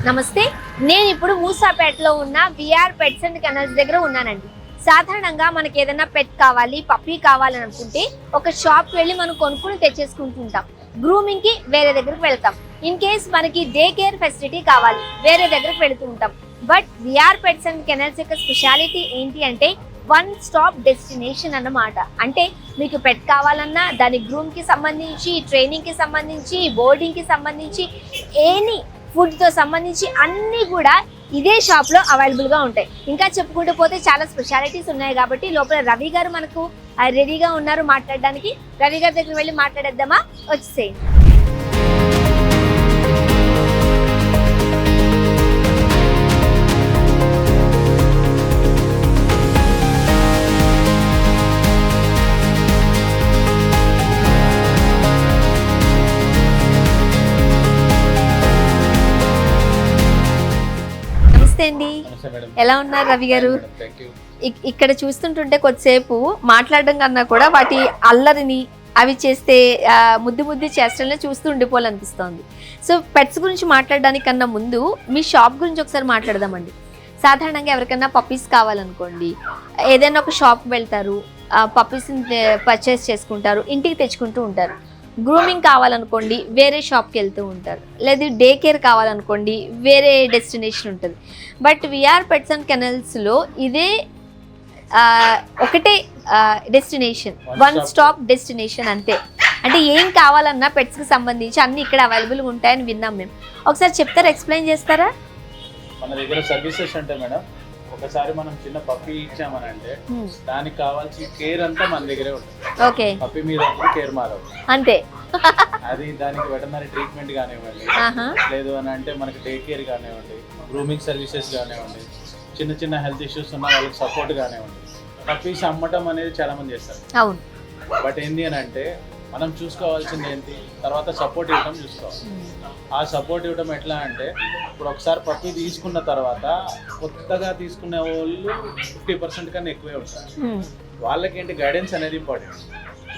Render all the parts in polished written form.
నమస్తే, నేను ఇప్పుడు మూసాపేటలో ఉన్న విఆర్ పెట్స్ అండ్ కెనల్స్ దగ్గర ఉన్నానండి. సాధారణంగా మనకి ఏదైనా పెట్ కావాలి, పప్పీ కావాలని అనుకుంటే ఒక షాప్కి వెళ్ళి మనం కొనుక్కుని తెచ్చేసుకుంటుంటాం. గ్రూమింగ్కి వేరే దగ్గరకు వెళ్తాం. ఇన్ కేస్ మనకి డే కేర్ ఫెసిలిటీ కావాలి, వేరే దగ్గరకు వెళుతూ ఉంటాం. But VR pets and kennels యొక్క స్పెషాలిటీ ఏంటి అంటే వన్ స్టాప్ డెస్టినేషన్ అన్నమాట. అంటే మీకు పెట్ కావాలన్నా దాని గ్రూమ్కి సంబంధించి, ట్రైనింగ్కి సంబంధించి, బోర్డింగ్కి సంబంధించి, ఎనీ ఫుడ్తో సంబంధించి అన్నీ కూడా ఇదే షాప్లో అవైలబుల్గా ఉంటాయి. ఇంకా చెప్పుకుంటూ పోతే చాలా స్పెషాలిటీస్ ఉన్నాయి. కాబట్టి లోపల రవి గారు మనకు రెడీగా ఉన్నారు మాట్లాడడానికి. రవి గారి దగ్గర వెళ్ళి మాట్లాడేద్దామా? వచ్చేసేయండి. అండి, ఎలా ఉన్నారు రవి గారు? ఇక్కడ చూస్తుంటుంటే కొద్దిసేపు మాట్లాడడం కన్నా కూడా వాటి అల్లరిని అవి చేస్తే ముద్దు చేష్టల్ని చూస్తూ ఉండిపోవాలనిపిస్తోంది. సో పెట్స్ గురించి మాట్లాడడానికి కన్నా ముందు మీ షాప్ గురించి ఒకసారి మాట్లాడదామండి. సాధారణంగా ఎవరికైనా పప్పీస్ కావాలనుకోండి, ఏదైనా ఒక షాప్కి వెళ్తారు, పప్పీస్ని పర్చేస్ చేసుకుంటారు, ఇంటికి తెచ్చుకుంటూ ఉంటారు. గ్రూమింగ్ కావాలనుకోండి వేరే షాప్కి వెళ్తూ ఉంటారు, లేదా డే కేర్ కావాలనుకోండి వేరే డెస్టినేషన్ ఉంటుంది. బట్ విఆర్ పెట్స్ అండ్ కెనల్స్లో ఇదే ఒకటే డెస్టినేషన్, వన్ స్టాప్ డెస్టినేషన్ అంతే. అంటే ఏం కావాలన్నా పెట్స్కి సంబంధించి అన్ని ఇక్కడ అవైలబుల్గా ఉంటాయని విన్నాం మేము. ఒకసారి చెప్తారా, ఎక్స్ప్లెయిన్ చేస్తారా? మన దగ్గర సర్వీసెస్ అంటే మేడం, ఒకసారి మనం చిన్న పప్పీ ఇచ్చామని అంటే దానికి కావాల్సిన కేర్ అంతా మన దగ్గరే ఉంటుంది. ఓకే, పప్పీ మీద కేర్ మారవు అంతే. అది దానికి వెటర్నరీ ట్రీట్మెంట్ కానివ్వండి, లేదు అని అంటే మనకి డే కేర్ కానివ్వండి, గ్రూమింగ్ సర్వీసెస్ కానివ్వండి, చిన్న హెల్త్ ఇష్యూస్ ఉన్న వాళ్ళకి సపోర్ట్ కానివ్వండి. పప్పీస్ అమ్మటం అనేది చాలా మంది చేస్తారు. అవును. బట్ ఏంటి అని అంటే మనం చూసుకోవాల్సింది ఏంటి, తర్వాత సపోర్ట్ ఇవ్వడం చూసుకోవాలి. ఆ సపోర్ట్ ఇవ్వడం ఎట్లా అంటే, ఇప్పుడు ఒకసారి పప్పీ తీసుకున్న తర్వాత కొత్తగా తీసుకునే వాళ్ళు 50% కన్నా ఎక్కువే ఉంటారు. వాళ్ళకి ఏంటి గైడెన్స్ అనేది ఇంపార్టెంట్.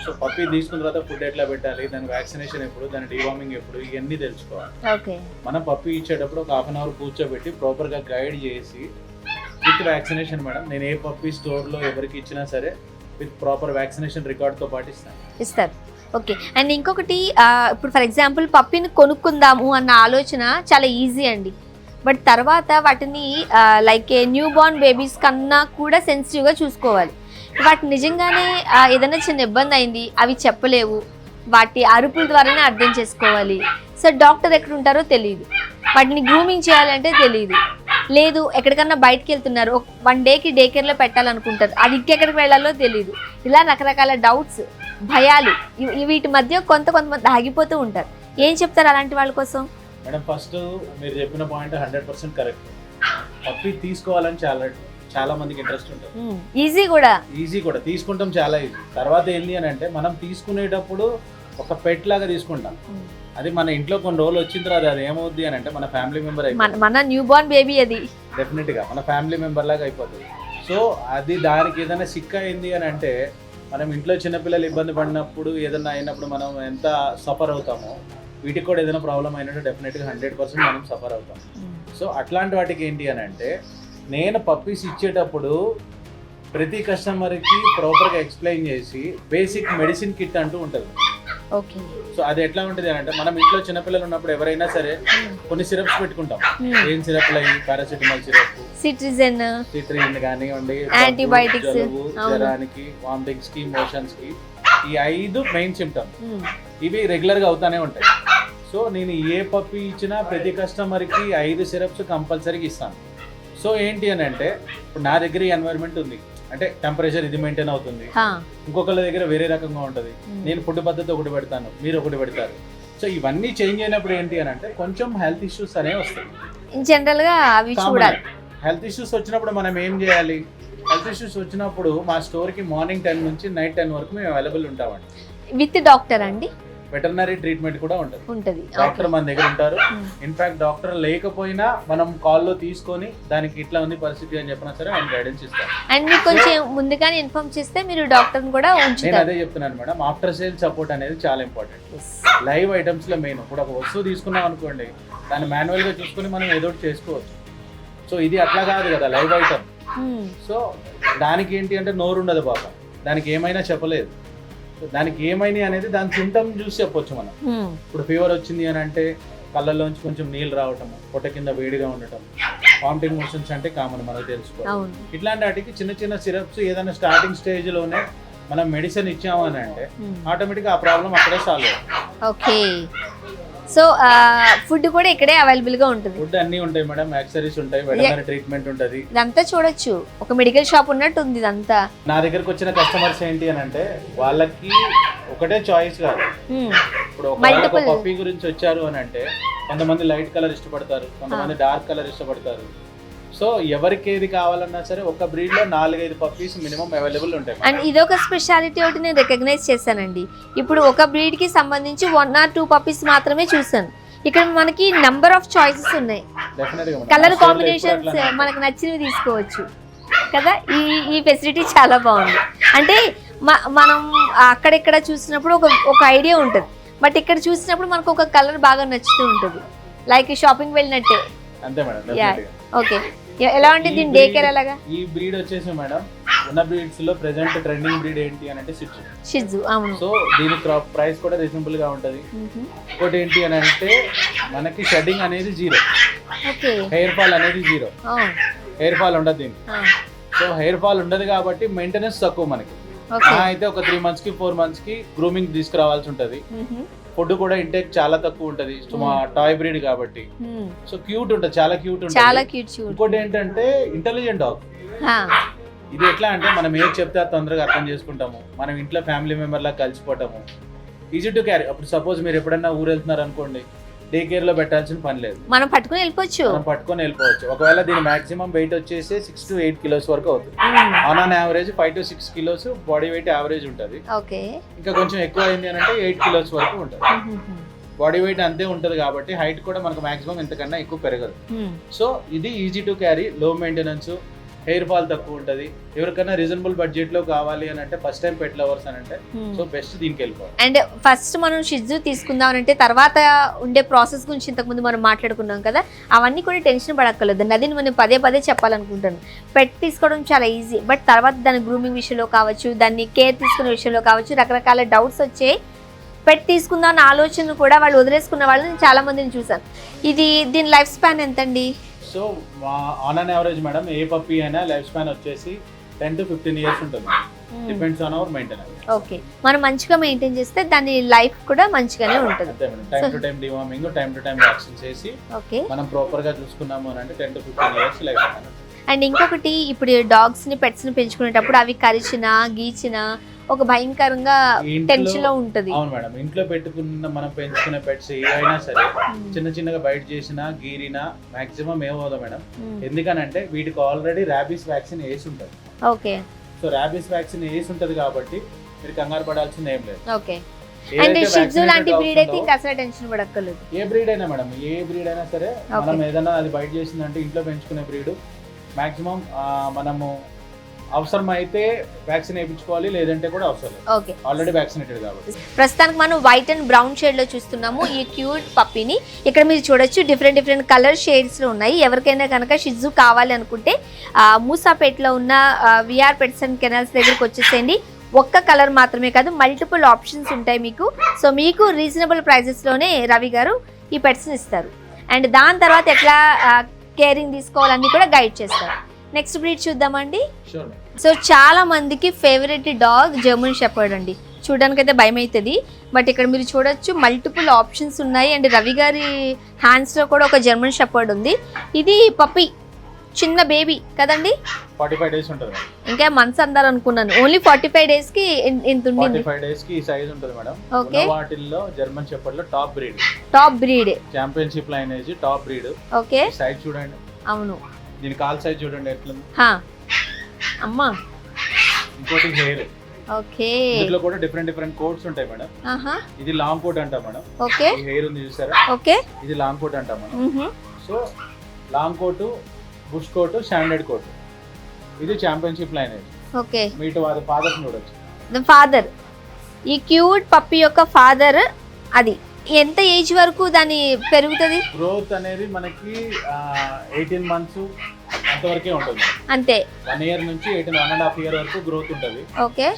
సో పప్పీ తీసుకున్న తర్వాత ఫుడ్ ఎట్లా పెట్టాలి, దాని వ్యాక్సినేషన్ ఎప్పుడు, దాని డివార్మింగ్ ఎప్పుడు, ఇవన్నీ తెలుసుకోవాలి. మనం పప్పీ ఇచ్చేటప్పుడు ఒక 1/2 అవర్ కూర్చోబెట్టి ప్రాపర్గా గైడ్ చేసి విత్ వ్యాక్సినేషన్ మేడం, నేను ఏ పప్పీ స్టోర్లో ఎవరికి ఇచ్చినా సరే విత్ ప్రాపర్ వ్యాక్సినేషన్ రికార్డ్తో పాటు ఇస్తారు. ఓకే. అండ్ ఇంకొకటి, ఇప్పుడు ఫర్ ఎగ్జాంపుల్ పప్పీని కొనుక్కుందాము అన్న ఆలోచన చాలా ఈజీ అండి. బట్ తర్వాత వాటిని లైక్ న్యూ బోర్న్ బేబీస్ కన్నా కూడా సెన్సిటివ్గా చూసుకోవాలి. వాటి నిజంగానే ఏదైనా చిన్న ఇబ్బంది అయింది, అవి చెప్పలేవు, వాటి అరుపుల ద్వారానే అర్థం చేసుకోవాలి. సో డాక్టర్ ఎక్కడ ఉంటారో తెలియదు, వాటిని గ్రూమింగ్ చేయాలంటే తెలియదు, లేదు ఎక్కడికన్నా బయటకు వెళ్తున్నారు, 1 డేకి డే కేర్లో పెట్టాలనుకుంటారు, అది ఇంకెక్కడికి వెళ్ళాలో తెలియదు. ఇలా రకరకాల డౌట్స్, భయాలు, వీటి మధ్య కొంతమంది ఆగిపోతూ ఉంటారు. ఏం చెప్తారు అలాంటి వాళ్ళ కోసం? మేడం, ఫస్ట్ మీరు చెప్పిన పాయింట్ 100% కరెక్ట్. పప్పీ తీసుకోవాలని చాలా మందికి ఇంట్రెస్ట్ ఉంటుంది. ఈజీ కూడా తీసుకుంటాం, చాలా ఈజీ. తర్వాత ఏంటి అని అంటే మనం తీసుకునేటప్పుడు ఒక పెట్ లాగా తీసుకుంటాం. అది మన ఇంట్లో కొన్ని రోజులు వచ్చిన తర్వాత అది ఏమవుద్ది అని అంటే మన ఫ్యామిలీ మెంబర్ అయిపోతుంది. మన న్యూ బోర్న్ బేబీ అది డెఫినెట్గా మన ఫ్యామిలీ మెంబర్ లాగా అయిపోతుంది. సో అది దానికి ఏదైనా సిక్ అయింది అని అంటే, మనం ఇంట్లో చిన్నపిల్లలు ఇబ్బంది పడినప్పుడు ఏదైనా అయినప్పుడు మనం ఎంత సఫర్ అవుతామో, వీటికి కూడా ఏదైనా ప్రాబ్లం అయినట్టు డెఫినెట్గా 100% మనం సఫర్ అవుతాం. సో అట్లాంటి వాటికి ఏంటి అని అంటే, నేను పప్పీస్ ఇచ్చేటప్పుడు ప్రతి కస్టమర్కి ప్రాపర్గా ఎక్స్ప్లెయిన్ చేసి బేసిక్ మెడిసిన్ కిట్ అంటూ ఉంటుంది. ఓకే. సో అది ఎట్లా ఉంటుంది అంటే, మనం ఇంట్లో చిన్నపిల్లలు ఉన్నప్పుడు ఎవరైనా సరే కొన్ని సిరప్స్ పెట్టుకుంటాం. ఏం సిరప్లు అయ్యి, పారాసిటమాల్ సిరప్, సిట్రిజిన్ కానివ్వండి, యాంటీబయాటిక్స్, జలుబు, జ్వరానికి, వామిటింగ్స్ కి, మోషన్స్ కి, ఈ 5 మెయిన్ సిమ్టమ్. ఇవి రెగ్యులర్ గా అవుతానే ఉంటాయి. సో నేను ఏ పప్పీ ఇచ్చినా ప్రతి కస్టమర్ కి 5 సిరప్స్ కంపల్సరీగా ఇస్తాను. సో ఏంటి అని అంటే, ఇప్పుడు నా దగ్గర ఈ ఎన్వైరన్మెంట్ ఉంది అంటే టెంపరేచర్ ఇది మెయింటైన్ అవుతుంది, ఇంకొకళ్ళ దగ్గర వేరే రకంగా ఉంటుంది. నేను ఫుడ్ పద్ధతి ఒకటి పెడతాను, మీరు ఒకటి పెడతారు. సో ఇవన్నీ చేంజ్ అయినప్పుడు ఏంటి అని అంటే కొంచెం హెల్త్ ఇష్యూస్ అనేవి వస్తాయి. జనరల్ గా అవి చూడాలి. హెల్త్ ఇష్యూస్ వచ్చినప్పుడు మనం ఏం చేయాలి? హెల్త్ ఇష్యూస్ వచ్చినప్పుడు మా స్టోర్కి మార్నింగ్ 10 నుంచి నైట్ 10 వరకు మేము అవైలబుల్ ఉంటామండి. విత్ డాక్టర్ అండి? వెటర్నరీ ట్రీట్మెంట్ కూడా ఉంటుంది. ఉంటది. డాక్టర్ మన దగ్గర ఉంటారు. ఇన్ఫాక్ట్ డాక్టర్ లేకపోయినా మనం కాల్లో తీసుకొని దానికి ఇట్లా ఉంది పరిస్థితి అని చెప్పినా సరే ఆయన గైడెన్స్ ఇస్తారు. అండ్ మీకు కొంచెం ముందుగానే ఇన్ఫార్మ్ చేస్తే మీరు డాక్టర్ కూడా ఉంచుతారు. నేను అదే చెప్తున్నాను మేడం, ఆఫ్టర్ సేల్ సపోర్ట్ అనేది చాలా ఇంపార్టెంట్. లైవ్ ఐటమ్స్ లో మెయిన్. ఇప్పుడు ఒక వస్తువు తీసుకున్నాం అనుకోండి, దాన్ని మాన్యువల్ గా చూసుకుని మనం ఏదో ఒకటి చేసుకోవచ్చు. సో ఇది అట్లా కాదు కదా, లైవ్ ఐటమ్. సో దానికి ఏంటి అంటే నోరు ఉండదు పాప, దానికి ఏమైనా చెప్పలేదు. దానికి ఏమైనా అనేది దాని సింటమ్ చూసి చెప్పొచ్చు మనం. ఇప్పుడు ఫీవర్ వచ్చింది అని అంటే కళ్ళల్లోంచి కొంచెం నీళ్ళు రావటం, పొట్ట కింద వేడిగా ఉండటం, వామిటింగ్ మోషన్స్ అంటే కామన్ మనకు తెలుసుకోవాలి. ఇట్లాంటి వాటికి చిన్న చిన్న సిరప్స్ ఏదైనా స్టార్టింగ్ స్టేజ్ లోనే మనం మెడిసిన్ ఇచ్చామని అంటే ఆటోమేటిక్గా ఆ ప్రాబ్లం అక్కడే సాల్వ్ అవుతుంది. ఓకే. సో ఫుడ్ కూడా ఇక్కడే అవైలబుల్ గా ఉంటుంది. ఫుడ్ అన్ని ఉంటాయి మేడం, యాక్సెసరీస్ ఉంటాయి, వెటర్నరీ ట్రీట్మెంట్ ఉంటుంది. ఇదంతా చూడొచ్చు, ఒక మెడికల్ షాప్ ఉన్నట్టు ఉంది ఇదంతా. నా దగ్గరకు వచ్చిన కస్టమర్స్ ఏంటి అని అంటే వాళ్ళకి ఒకటే చాయిస్ కాదు. ఇప్పుడు ఒక పప్పీ గురించి వచ్చారు అని అంటే కొంతమంది లైట్ కలర్ ఇష్టపడతారు, కొంతమంది డార్క్ కలర్ ఇష్టపడతారు. సో ఎవరికి ఏది కావాలన్నా సరే ఒక బ్రీడ్ లో 4-5 పప్పీస్ మినిమం అవైలబుల్ ఉంటాయి. అండ్ ఇదొక స్పెషాలిటీ ఒకటి నేను రికగ్నైజ్ చేశానండి. ఇప్పుడు ఒక బ్రీడ్ కి సంబంధించి 1 or 2 పప్పీస్ మాత్రమే చూసాను. ఇక్కడ మనకి నంబర్ ఆఫ్ చాయిసెస్ ఉన్నాయి. కలర్ కాంబినేషన్స్ మనకు నచ్చినవి తీసుకోవచ్చు కదా. ఈ ఫెసిలిటీ చాలా బాగుంది. అంటే మనం అక్కడెక్కడ చూసినప్పుడు ఒక ఐడియా ఉంటుంది, బట్ ఇక్కడ చూసినప్పుడు మనకు ఒక కలర్ బాగా నచ్చుతూ ఉంటుంది, లైక్ షాపింగ్ వెళ్ళినట్టే. అంతే మేడం. ఓకే. ఎలా ఉంటుంది దీని డే కేర్ ఎలాగా? ఈ బ్రీడ్ వచ్చేసి మేడం ఉన్న బ్రీడ్స్ లో ప్రెజెంట్ ట్రెండింగ్ బ్రీడ్ ఏంటి అని అంటే షిట్జు. అవును. సో దీని ప్రైస్ కూడా రీజనబుల్ గా ఉంటది. ఇంకోటి ఏంటి అని అంటే మనకి షెడ్డింగ్ అనేది 0, హెయిర్ ఫాల్ అనేది 0. హెయిర్ ఫాల్ ఉండదు దీనికి. సో హెయిర్ ఫాల్ ఉండదు కాబట్టి మెయింటెనెన్స్ తక్కువ మనకి. అయితే ఒక 3 months కి 4 months కి గ్రూమింగ్ తీసుకురావాల్సి ఉంటది. ఫుడ్ కూడా ఇంటేక్ చాలా తక్కువ ఉంటది, టాయ్ బ్రీడ్ కాబట్టి. సో క్యూట్ ఉంటుంది, చాలా క్యూట్ ఉంటుంది. ఇంకోటి ఏంటంటే ఇంటెలిజెంట్ డాగ్. ఇది ఎట్లా అంటే మనం ఏది చెప్తే అది తొందరగా అర్థం చేసుకుంటాము, మనం ఇంట్లో ఫ్యామిలీ మెంబర్ లాగా కలిసిపోతాము, ఈజీ టు క్యారీ. అప్పుడు సపోజ్ మీరు ఎప్పుడైనా ఊరు వెళ్తున్నారు అనుకోండి, డే కేర్ లో పెట్టాల్సిన పని లేదు, మనం పట్టుకొని వెళ్ళిపోవచ్చు. ఒకవేళ దీని మాక్సిమం వెయిట్ వచ్చేసి 6 to 8 kilos వరకు అవుతుంది. On average 5 to 6 kilos body weight average ఉంటుంది. ఇంకా కొంచెం ఎక్కువ అయింది అని అంటే 8 kilos వరకు ఉంటుంది. బాడీ వెయిట్ అంతే ఉంటుంది కాబట్టి హైట్ కూడా మనకు మాక్సిమం ఇంతకన్నా ఎక్కువ పెరగదు. సో ఇది ఈజీ టు క్యారీ, లో మెయింటెనెన్స్, హెయిర్ ఫాల్ తక్కువ ఉంటుంది. ఎవరికైనా రీజనబుల్ బడ్జెట్ లో కావాలి అని అంటే ఫస్ట్ టైం పెట్ లవర్స్ అని అంటే సో బెస్ట్ దీనికి వెళ్ళిపోవాలి. అండ్ ఫస్ట్ మనం షిట్జు తీసుకుందాం అంటే తర్వాత ఉండే ప్రాసెస్ గురించి ఇంతకుముందు మనం మాట్లాడుకున్నాం కదా, అవన్నీ కూడా టెన్షన్ పడక్కర్లేదు. అది మనం పదే చెప్పాలనుకుంటాను. పెట్ తీసుకోవడం చాలా ఈజీ, బట్ తర్వాత దాని గ్రూమింగ్ విషయంలో కావచ్చు, దాన్ని కేర్ తీసుకునే విషయంలో కావచ్చు, రకరకాల డౌట్స్ వచ్చాయి. పెట్ తీసుకుందాం అన్న ఆలోచన కూడా వాళ్ళు వదిలేసుకున్న వాళ్ళని చాలా మందిని చూసాను. దీని లైఫ్ స్పాన్ ఎంతండి? So on an average madam A puppy అయినా లైఫ్ స్పాన్ వచ్చేసి 10 to 15 years ఉంటుంది. Depends on hour maintenance. Okay. మనం మంచిగా మెయింటైన్ చేస్తే దాని లైఫ్ కూడా మంచిగానే ఉంటుంది. అంతే madam. Time to time deworming, time to time vaccine చేసి మనం ప్రాపర్ గా చూసుకున్నాము అని అంటే 10 to 15 years life span. And ఇంకొకటి, ఇప్పుడు డాగ్స్ ని పెట్స్ ని పెంచుకునేటప్పుడు అవి కరిచినా గీచినా ఒక భయంకరంగా టెన్షన్ లో ఉంటది. అవును మేడం. ఇంట్లో పెట్టుకున్న మనం పెంచుకునే పెట్స్ ఏవైనా సరే చిన్నగా బయట చేసినా గీరినా మాక్సిమం ఏమవుదా మేడం, ఎందుకనంటే వీటికి ఆల్రెడీ ర్యాబీస్ వ్యాక్సిన్ వేసి ఉంటుంది. ఓకే. సో ర్యాబీస్ వ్యాక్సిన్ వేసి ఉంటది కాబట్టి మీరు కంగారు పడాల్సింది ఏం లేదు. ఓకే. అండ్ షిట్జు లాంటి బ్రీడ్ అయితే ఇంకా అసలు టెన్షన్ పడక్కర్లేదు. ఏ బ్రీడ్ అయినా మేడం, ఏ బ్రీడ్ అయినా సరే మనం ఏదైనా అది బయట చేసిందంటే ఇంట్లో పెంచుకునే బ్రీడ్ మాక్సిమం మనము అవసరం అయితే వ్యాక్సిన్ వేయించుకోవాలి, లేదంటే కూడా అవసరం లేదు, ఆల్రెడీ వ్యాక్సినేటెడ్ కాబట్టి. ప్రస్తుతానికి మనం వైట్ అండ్ బ్రౌన్ షేడ్ లో చూస్తున్నాము ఈ క్యూట్ పప్పీని. ఇక్కడ మీరు చూడొచ్చు డిఫరెంట్ కలర్ షేడ్స్ లో ఉన్నాయి. ఎవరికైనా కనుక షిట్జు కావాలి అనుకుంటే మూసాపేటలో ఉన్న విఆర్ పెట్స్ అండ్ కెనాల్స్ దగ్గరికి వచ్చేసేయండి. ఒక్క కలర్ మాత్రమే కాదు, మల్టిపుల్ ఆప్షన్స్ ఉంటాయి మీకు. సో మీకు రీజనబుల్ ప్రైజెస్ లోనే రవి గారు ఈ పెట్స్ని ఇస్తారు. అండ్ దాని తర్వాత ఎట్లా కేరింగ్ తీసుకోవాలన్నీ కూడా గైడ్ చేస్తారు. నెక్స్ట్ బ్రీడ్ చూద్దామండి. సో చాలా మందికి ఫేవరెట్ డాగ్ జర్మన్ షెపర్డ్ అండి. చూడడానికి అయితే భయం అవుతుంది, బట్ ఇక్కడ మీరు చూడొచ్చు మల్టిపుల్ ఆప్షన్స్ ఉన్నాయి. అండ్ రవి గారి హ్యాండ్స్ లో కూడా ఒక జర్మన్ షెపర్డ్ ఉంది. ఇది పప్పీ, చిన్న బేబీ కదండి. 45 days ఉంటుంది. ఇంకా మంత్స్ అందారు అనుకున్నాను. ఓన్లీ 45 days కి ఇంత ఉంది. 45 days కి ఈ సైజ్ ఉంటుంది మేడం. ఓకే. వాటిల్లో జర్మన్ షెపర్డ్ లో top breed championship lineage top breed. Okay. Size చూడండి. అవును. దీని కాల్ సైజ్ చూడండి ఎట్లుంది. అమ్మా. ఇంకోటి హెయిర్ ఓకే. ఇందులో కూడా డిఫరెంట్ కోట్స్ ఉంటాయి మేడం. ఇది లాంగ్ కోట్ అంటాం మేడం. ఓకే. ఈ హెయిర్ ఉంది చూసారా? ఓకే. ఇది లాంగ్ కోట్ అంటాం madam. So long coat, bush coat, standard coat, ఇది ఛాంపియన్షిప్ లైన్. ఓకే. మీటు వారి ఫాదర్ చూడొచ్చు. ఫాదర్, ఈ క్యూట్ పప్పి యొక్క ఫాదర్. అది ఎంత ఏజ్ వరకు దాని పెరుగుతుంది? గ్రోత్ అనేది మనకి 18 months అంతవరకే ఉంటుంది. అంతే. 1 year నుంచి 1.5 year వరకు గ్రోత్ ఉంటుంది. ఓకే.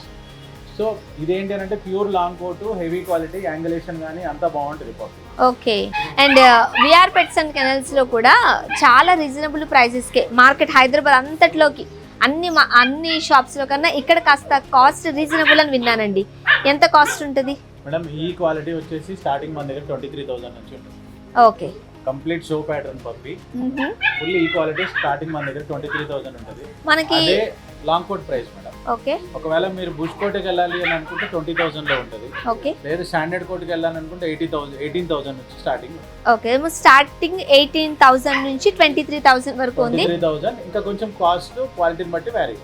సో ఇదేంటి అంటే pure long coat, heavy quality, angulation కానీ అంతా బాగుంటుంది puppy. Okay. And VR pets and kennels లో కూడా చాలా రీజనబుల్ ప్రైసెస్ కే మార్కెట్ హైదరాబాద్ అంతట్లోకి అన్ని షాప్స్ లో కన్నా ఇక్కడ కాస్త కాస్ట్ రీజనబుల్ అని విన్నానండి. ఎంత కాస్ట్ ఉంటుంది మేడం? ఈ క్వాలిటీ వచ్చేసి స్టార్టింగ్ మన దగ్గర 23,000 నుంచి ఉంటుంది. Okay. Complete show pattern puppy, full ఈ క్వాలిటీ స్టార్టింగ్ మన దగ్గర 23,000 ఉంటుంది మనకి. అదే long coat price madam. Okay. ఒకవేళ మీరు బుష్ కోట్కి వెళ్ళాలి అని అనుకుంటే 20,000 లో ఉంటుంది. ఓకే. లేదా స్టాండర్డ్ కోట్కి వెళ్ళాలి అనుకుంటే 18,000 నుంచి స్టార్టింగ్. ఓకే. స్టార్టింగ్ 18,000 నుంచి 23,000 వరకు ఉంది. 23,000. ఇంకా కొంచెం కాస్ట్ క్వాలిటీని బట్టి vary.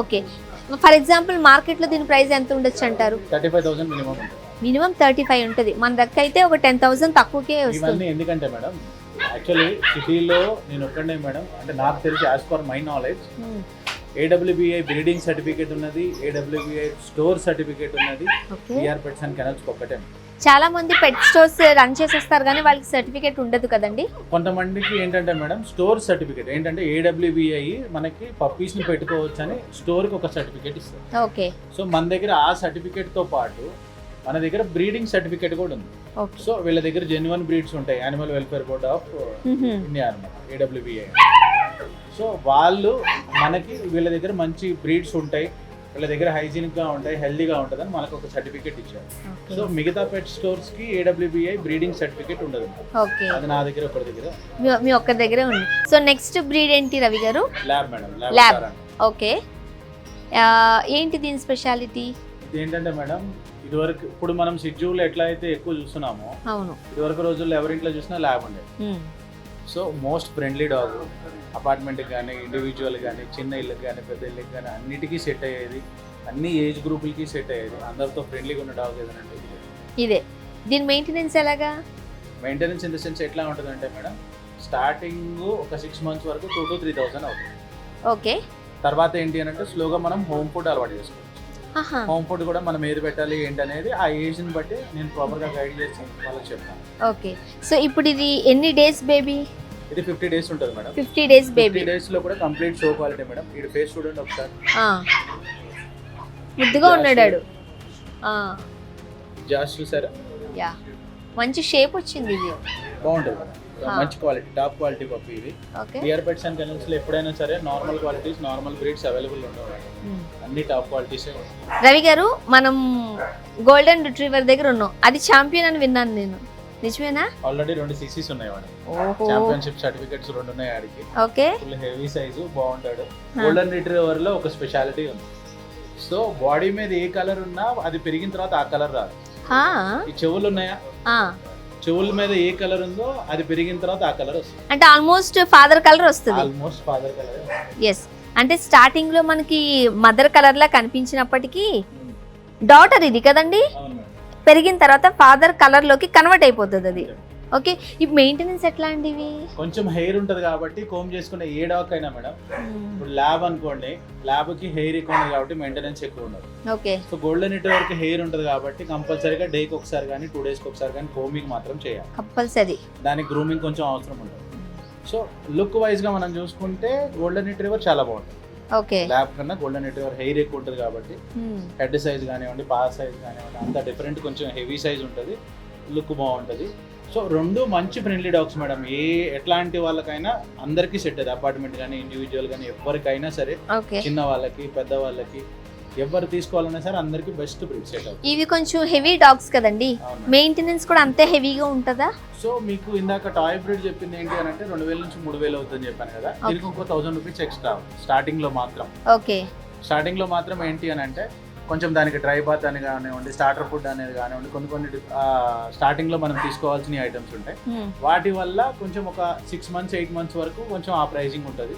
Okay. For example market లో దీని ప్రైస్ ఎంత ఉండొచ్చు అంటారు? 35,000 మినిమం ఉంటుంది. మినిమం 35 ఉంటుంది. మన దగ్గర అయితే ఒక 10,000 తక్కువకే వస్తుంది. ఇవన్నీ ఎందుకంటే మేడం యాక్చువల్లీ సిటీలో నేను ఒక్కడే మేడం, అంటే నాకు తెలిసి as per my knowledge AWBI breeding certificate ఉన్నది, AWBI స్టోర్ సర్టిఫికేట్ ఉన్నది, విఆర్ పెట్స్ అండ్ కెనల్స్ ఒక్కటే. చాలా మంది పెట్ స్టోర్స్ రన్ చేసేస్తారు కానీ వాళ్ళకి సర్టిఫికేట్ ఉండదు కదండి. కొంతమందికి ఏంటంటే మేడం స్టోర్ సర్టిఫికేట్ ఏంటంటే AWBI మనకి పప్పీస్ ని పెట్టుకోవచ్చు అని స్టోర్ కి ఒక సర్టిఫికేట్ ఇస్తారు. ఓకే. సో మన దగ్గర ఆ సర్టిఫికేట్ తో పాటు మన దగ్గర బ్రీడింగ్ సర్టిఫికేట్ కూడా ఉంది. సో వీళ్ళ దగ్గర జెన్యున్ బ్రీడ్స్ ఉంటాయి, animal welfare board of India అన్నమాట, AWBI. సో వాళ్ళు మనకి వీళ్ళ దగ్గర మంచి బ్రీడ్స్ ఉంటాయి, వీళ్ళ దగ్గర హైజీనిక్ గా ఉంటాయి, హెల్దీగా ఉంటుంది అని మనకు ఒక సర్టిఫికేట్ ఇచ్చారు. సో మిగతా పెట్ స్టోర్స్ కి AWBI బ్రీడింగ్ సర్టిఫికేట్ ఉండదు. ఓకే. అది నా దగ్గర ఒకరి దగ్గర, మీ ఒక్క దగ్గరే ఉంది. సో నెక్స్ట్ బ్రీడ్ ఏంటి రవి గారు? Lab madam. ల్యాబ్. ఓకే. ఏంటి దీని స్పెషాలిటీ? ఏంటంటే మేడం ఇదివరకు ఇప్పుడు మనం సిడ్జూలు ఎట్లా అయితే ఎక్కువ చూస్తున్నామో, అవును, ఇదివరకు రోజుల్లో ఎవరింట్లో చూసినా ల్యాబ్ ఉండేది. సో మోస్ట్ ఫ్రెండ్లీ డాగ్, అపార్ట్మెంట్కి కానీ, ఇండివిజువల్ కానీ, చిన్న ఇళ్ళకి కానీ, పెద్ద ఇళ్ళకి కానీ అన్నిటికీ సెట్ అయ్యేది, అన్ని ఏజ్ గ్రూపులకి సెట్ అయ్యేది, అందరితో ఫ్రెండ్లీగా ఉన్న డాగ్ ఏదంటే ఇదే. దీని మెయింటెనెన్స్ ఎలాగా? మెయింటెనెన్స్ ఇన్ ద సెన్స్ ఎట్లా ఉంటుందంటే మేడం స్టార్టింగ్ ఒక 6 months వరకు 2,000 to 3,000 అవుతుంది. ఓకే. తర్వాత ఏంటి అంటే స్లోగా మనం హోమ్ ఫుడ్ అలవాటు చేసుకోవచ్చు. హోమ్ ఫుడ్ కూడా మనం ఏది పెట్టాలి ఏంటి అనేది ఆ ఏజ్ని బట్టి నేను ప్రాపర్గా గైడ్ చేసి వాళ్ళకి చెప్తాను. ఓకే. సో ఇప్పుడు ఇది ఎన్ని డేస్ బేబీ? ఇది 50 days ఉంటుంది మేడం. 50 days baby. 50 days లో కూడా కంప్లీట్ షో క్వాలిటీ మేడం. ఈ ఫేస్ చూడండి ఒకసారి, ముద్దుగా ఉన్నాడు. జాస్ చూసారా? యా, మంచి షేప్ వచ్చింది. ఇది బాగుంటుంది మేడం, మంచి క్వాలిటీ, టాప్ క్వాలిటీ పప్పి ఇది. Okay. VR pets and kennels లో ఎప్పుడైనా సరే normal qualities, normal breeds available ఉండవు, అన్ని టాప్ క్వాలిటీస్. రవి గారు మనం గోల్డెన్ రిట్రీవర్ దగ్గర ఉన్నాం, అది ఛాంపియన్ అని విన్నాను నేను, నిజమేనా? ఆల్రెడీ 2 CCs ఉన్నాయి మేడం. ఛాంపియన్షిప్ సర్టిఫికెట్స్ 2 ఉన్నాయి ఆడికి. ఓకే. ఫుల్ హెవీ సైజు, బాగుంటాడు. గోల్డెన్ రిట్రీవర్ లో ఒక స్పెషాలిటీ ఉంది. సో బాడీ మీద ఏ కలర్ ఉన్నా అది పెరిగిన తర్వాత ఆ కలర్ రాదు. ఈ చెవులు ఉన్నాయా, చెవుల మీద ఏ కలర్ ఉందో అది పెరిగిన తర్వాత ఆ కలర్ వస్తుంది. అంటే ఆల్మోస్ట్ ఫాదర్ కలర్ వస్తుంది. Almost father colour. ఎస్. అంటే స్టార్టింగ్ లో మనకి మదర్ కలర్ లా కనిపించినప్పటికీ డాటర్ ఇది కదండి, పెరిగిన తర్వాత ఫాదర్ కలర్ లోకి కన్వర్ట్ అయిపోతుంది అది. ఓకే. ఈ మెయింటెనెన్స్ ఎట్లా అండి? ఇవి కొంచెం హెయిర్ ఉంటది కాబట్టి కోమ్ చేసుకునే ఏ డాగ్ అయినా మేడం, ఇప్పుడు ల్యాబ్ అనుకోండి, ల్యాబ్ కి హెయిర్ ఎక్కువ ఉంది కాబట్టి మెయింటెనెన్స్ ఎక్కువ ఉండదు. ఓకే. సో గోల్డెన్ రిట్రీవర్ కి హెయిర్ ఉంటది కాబట్టి కంపల్సరీగా డేకి ఒకసారి కానీ 2 days ఒకసారి కానీ కోమింగ్ మాత్రం చేయాలి కంపల్సరీ. దానికి గ్రూమింగ్ కొంచెం అవసరం ఉంటుంది. సో లుక్ వైజ్ గా మనం చూసుకుంటే గోల్డెన్ రిట్రీవర్ చాలా బాగుంటుంది. ఓకే. ల్యాబ్ కన్నా గోల్డెన్ రిట్రీవర్ హెయిర్ ఎక్కువ ఉంటుంది కాబట్టి హెడ్ సైజ్ కానివ్వండి, పా సైజ్ కానివ్వండి అంతా డిఫరెంట్, కొంచెం హెవీ సైజ్ ఉంటుంది, లుక్ బాగుంటుంది. సో 2 మంచి ఫ్రెండ్లీ డాగ్స్ మేడం. ఎట్లాంటి వాళ్ళకైనా అందరికీ సెట్ అది, అపార్ట్మెంట్ కానీ, ఇండివిజువల్ కానీ, ఎవరికైనా సరే, చిన్న వాళ్ళకి, పెద్ద వాళ్ళకి, ఎవరు తీసుకోవాలన్నా సరే అందరికి బెస్ట్ బ్రీడ్ సెట్ అవుతుంది. ఇవి కొంచెం హెవీ డాగ్స్ కదండి, మెయింటెనెన్స్ కూడా అంతే హెవీగా ఉంటుందా? సో మీకు ఇందాక టాయ్ బ్రీడ్ చెప్పింది ఏంటి అని అంటే 2,000 నుంచి 3,000 అవుతుందని చెప్పాను కదా, దీనికి ఇంకో 1,000 రూపీస్ ఎక్స్ట్రా స్టార్టింగ్ లో మాత్రం. ఓకే. స్టార్టింగ్ లో మాత్రం ఏంటి అని అంటే కొంచెం దానికి డ్రై బాత్ అని కానివ్వండి, స్టార్టర్ ఫుడ్ అనేది కానివ్వండి, కొన్ని స్టార్టింగ్ లో మనం తీసుకోవాల్సిన ఐటమ్స్ ఉంటాయి. వాటి వల్ల కొంచెం ఒక 6 months 8 months వరకు కొంచెం ఆ ప్రైజింగ్ ఉంటుంది.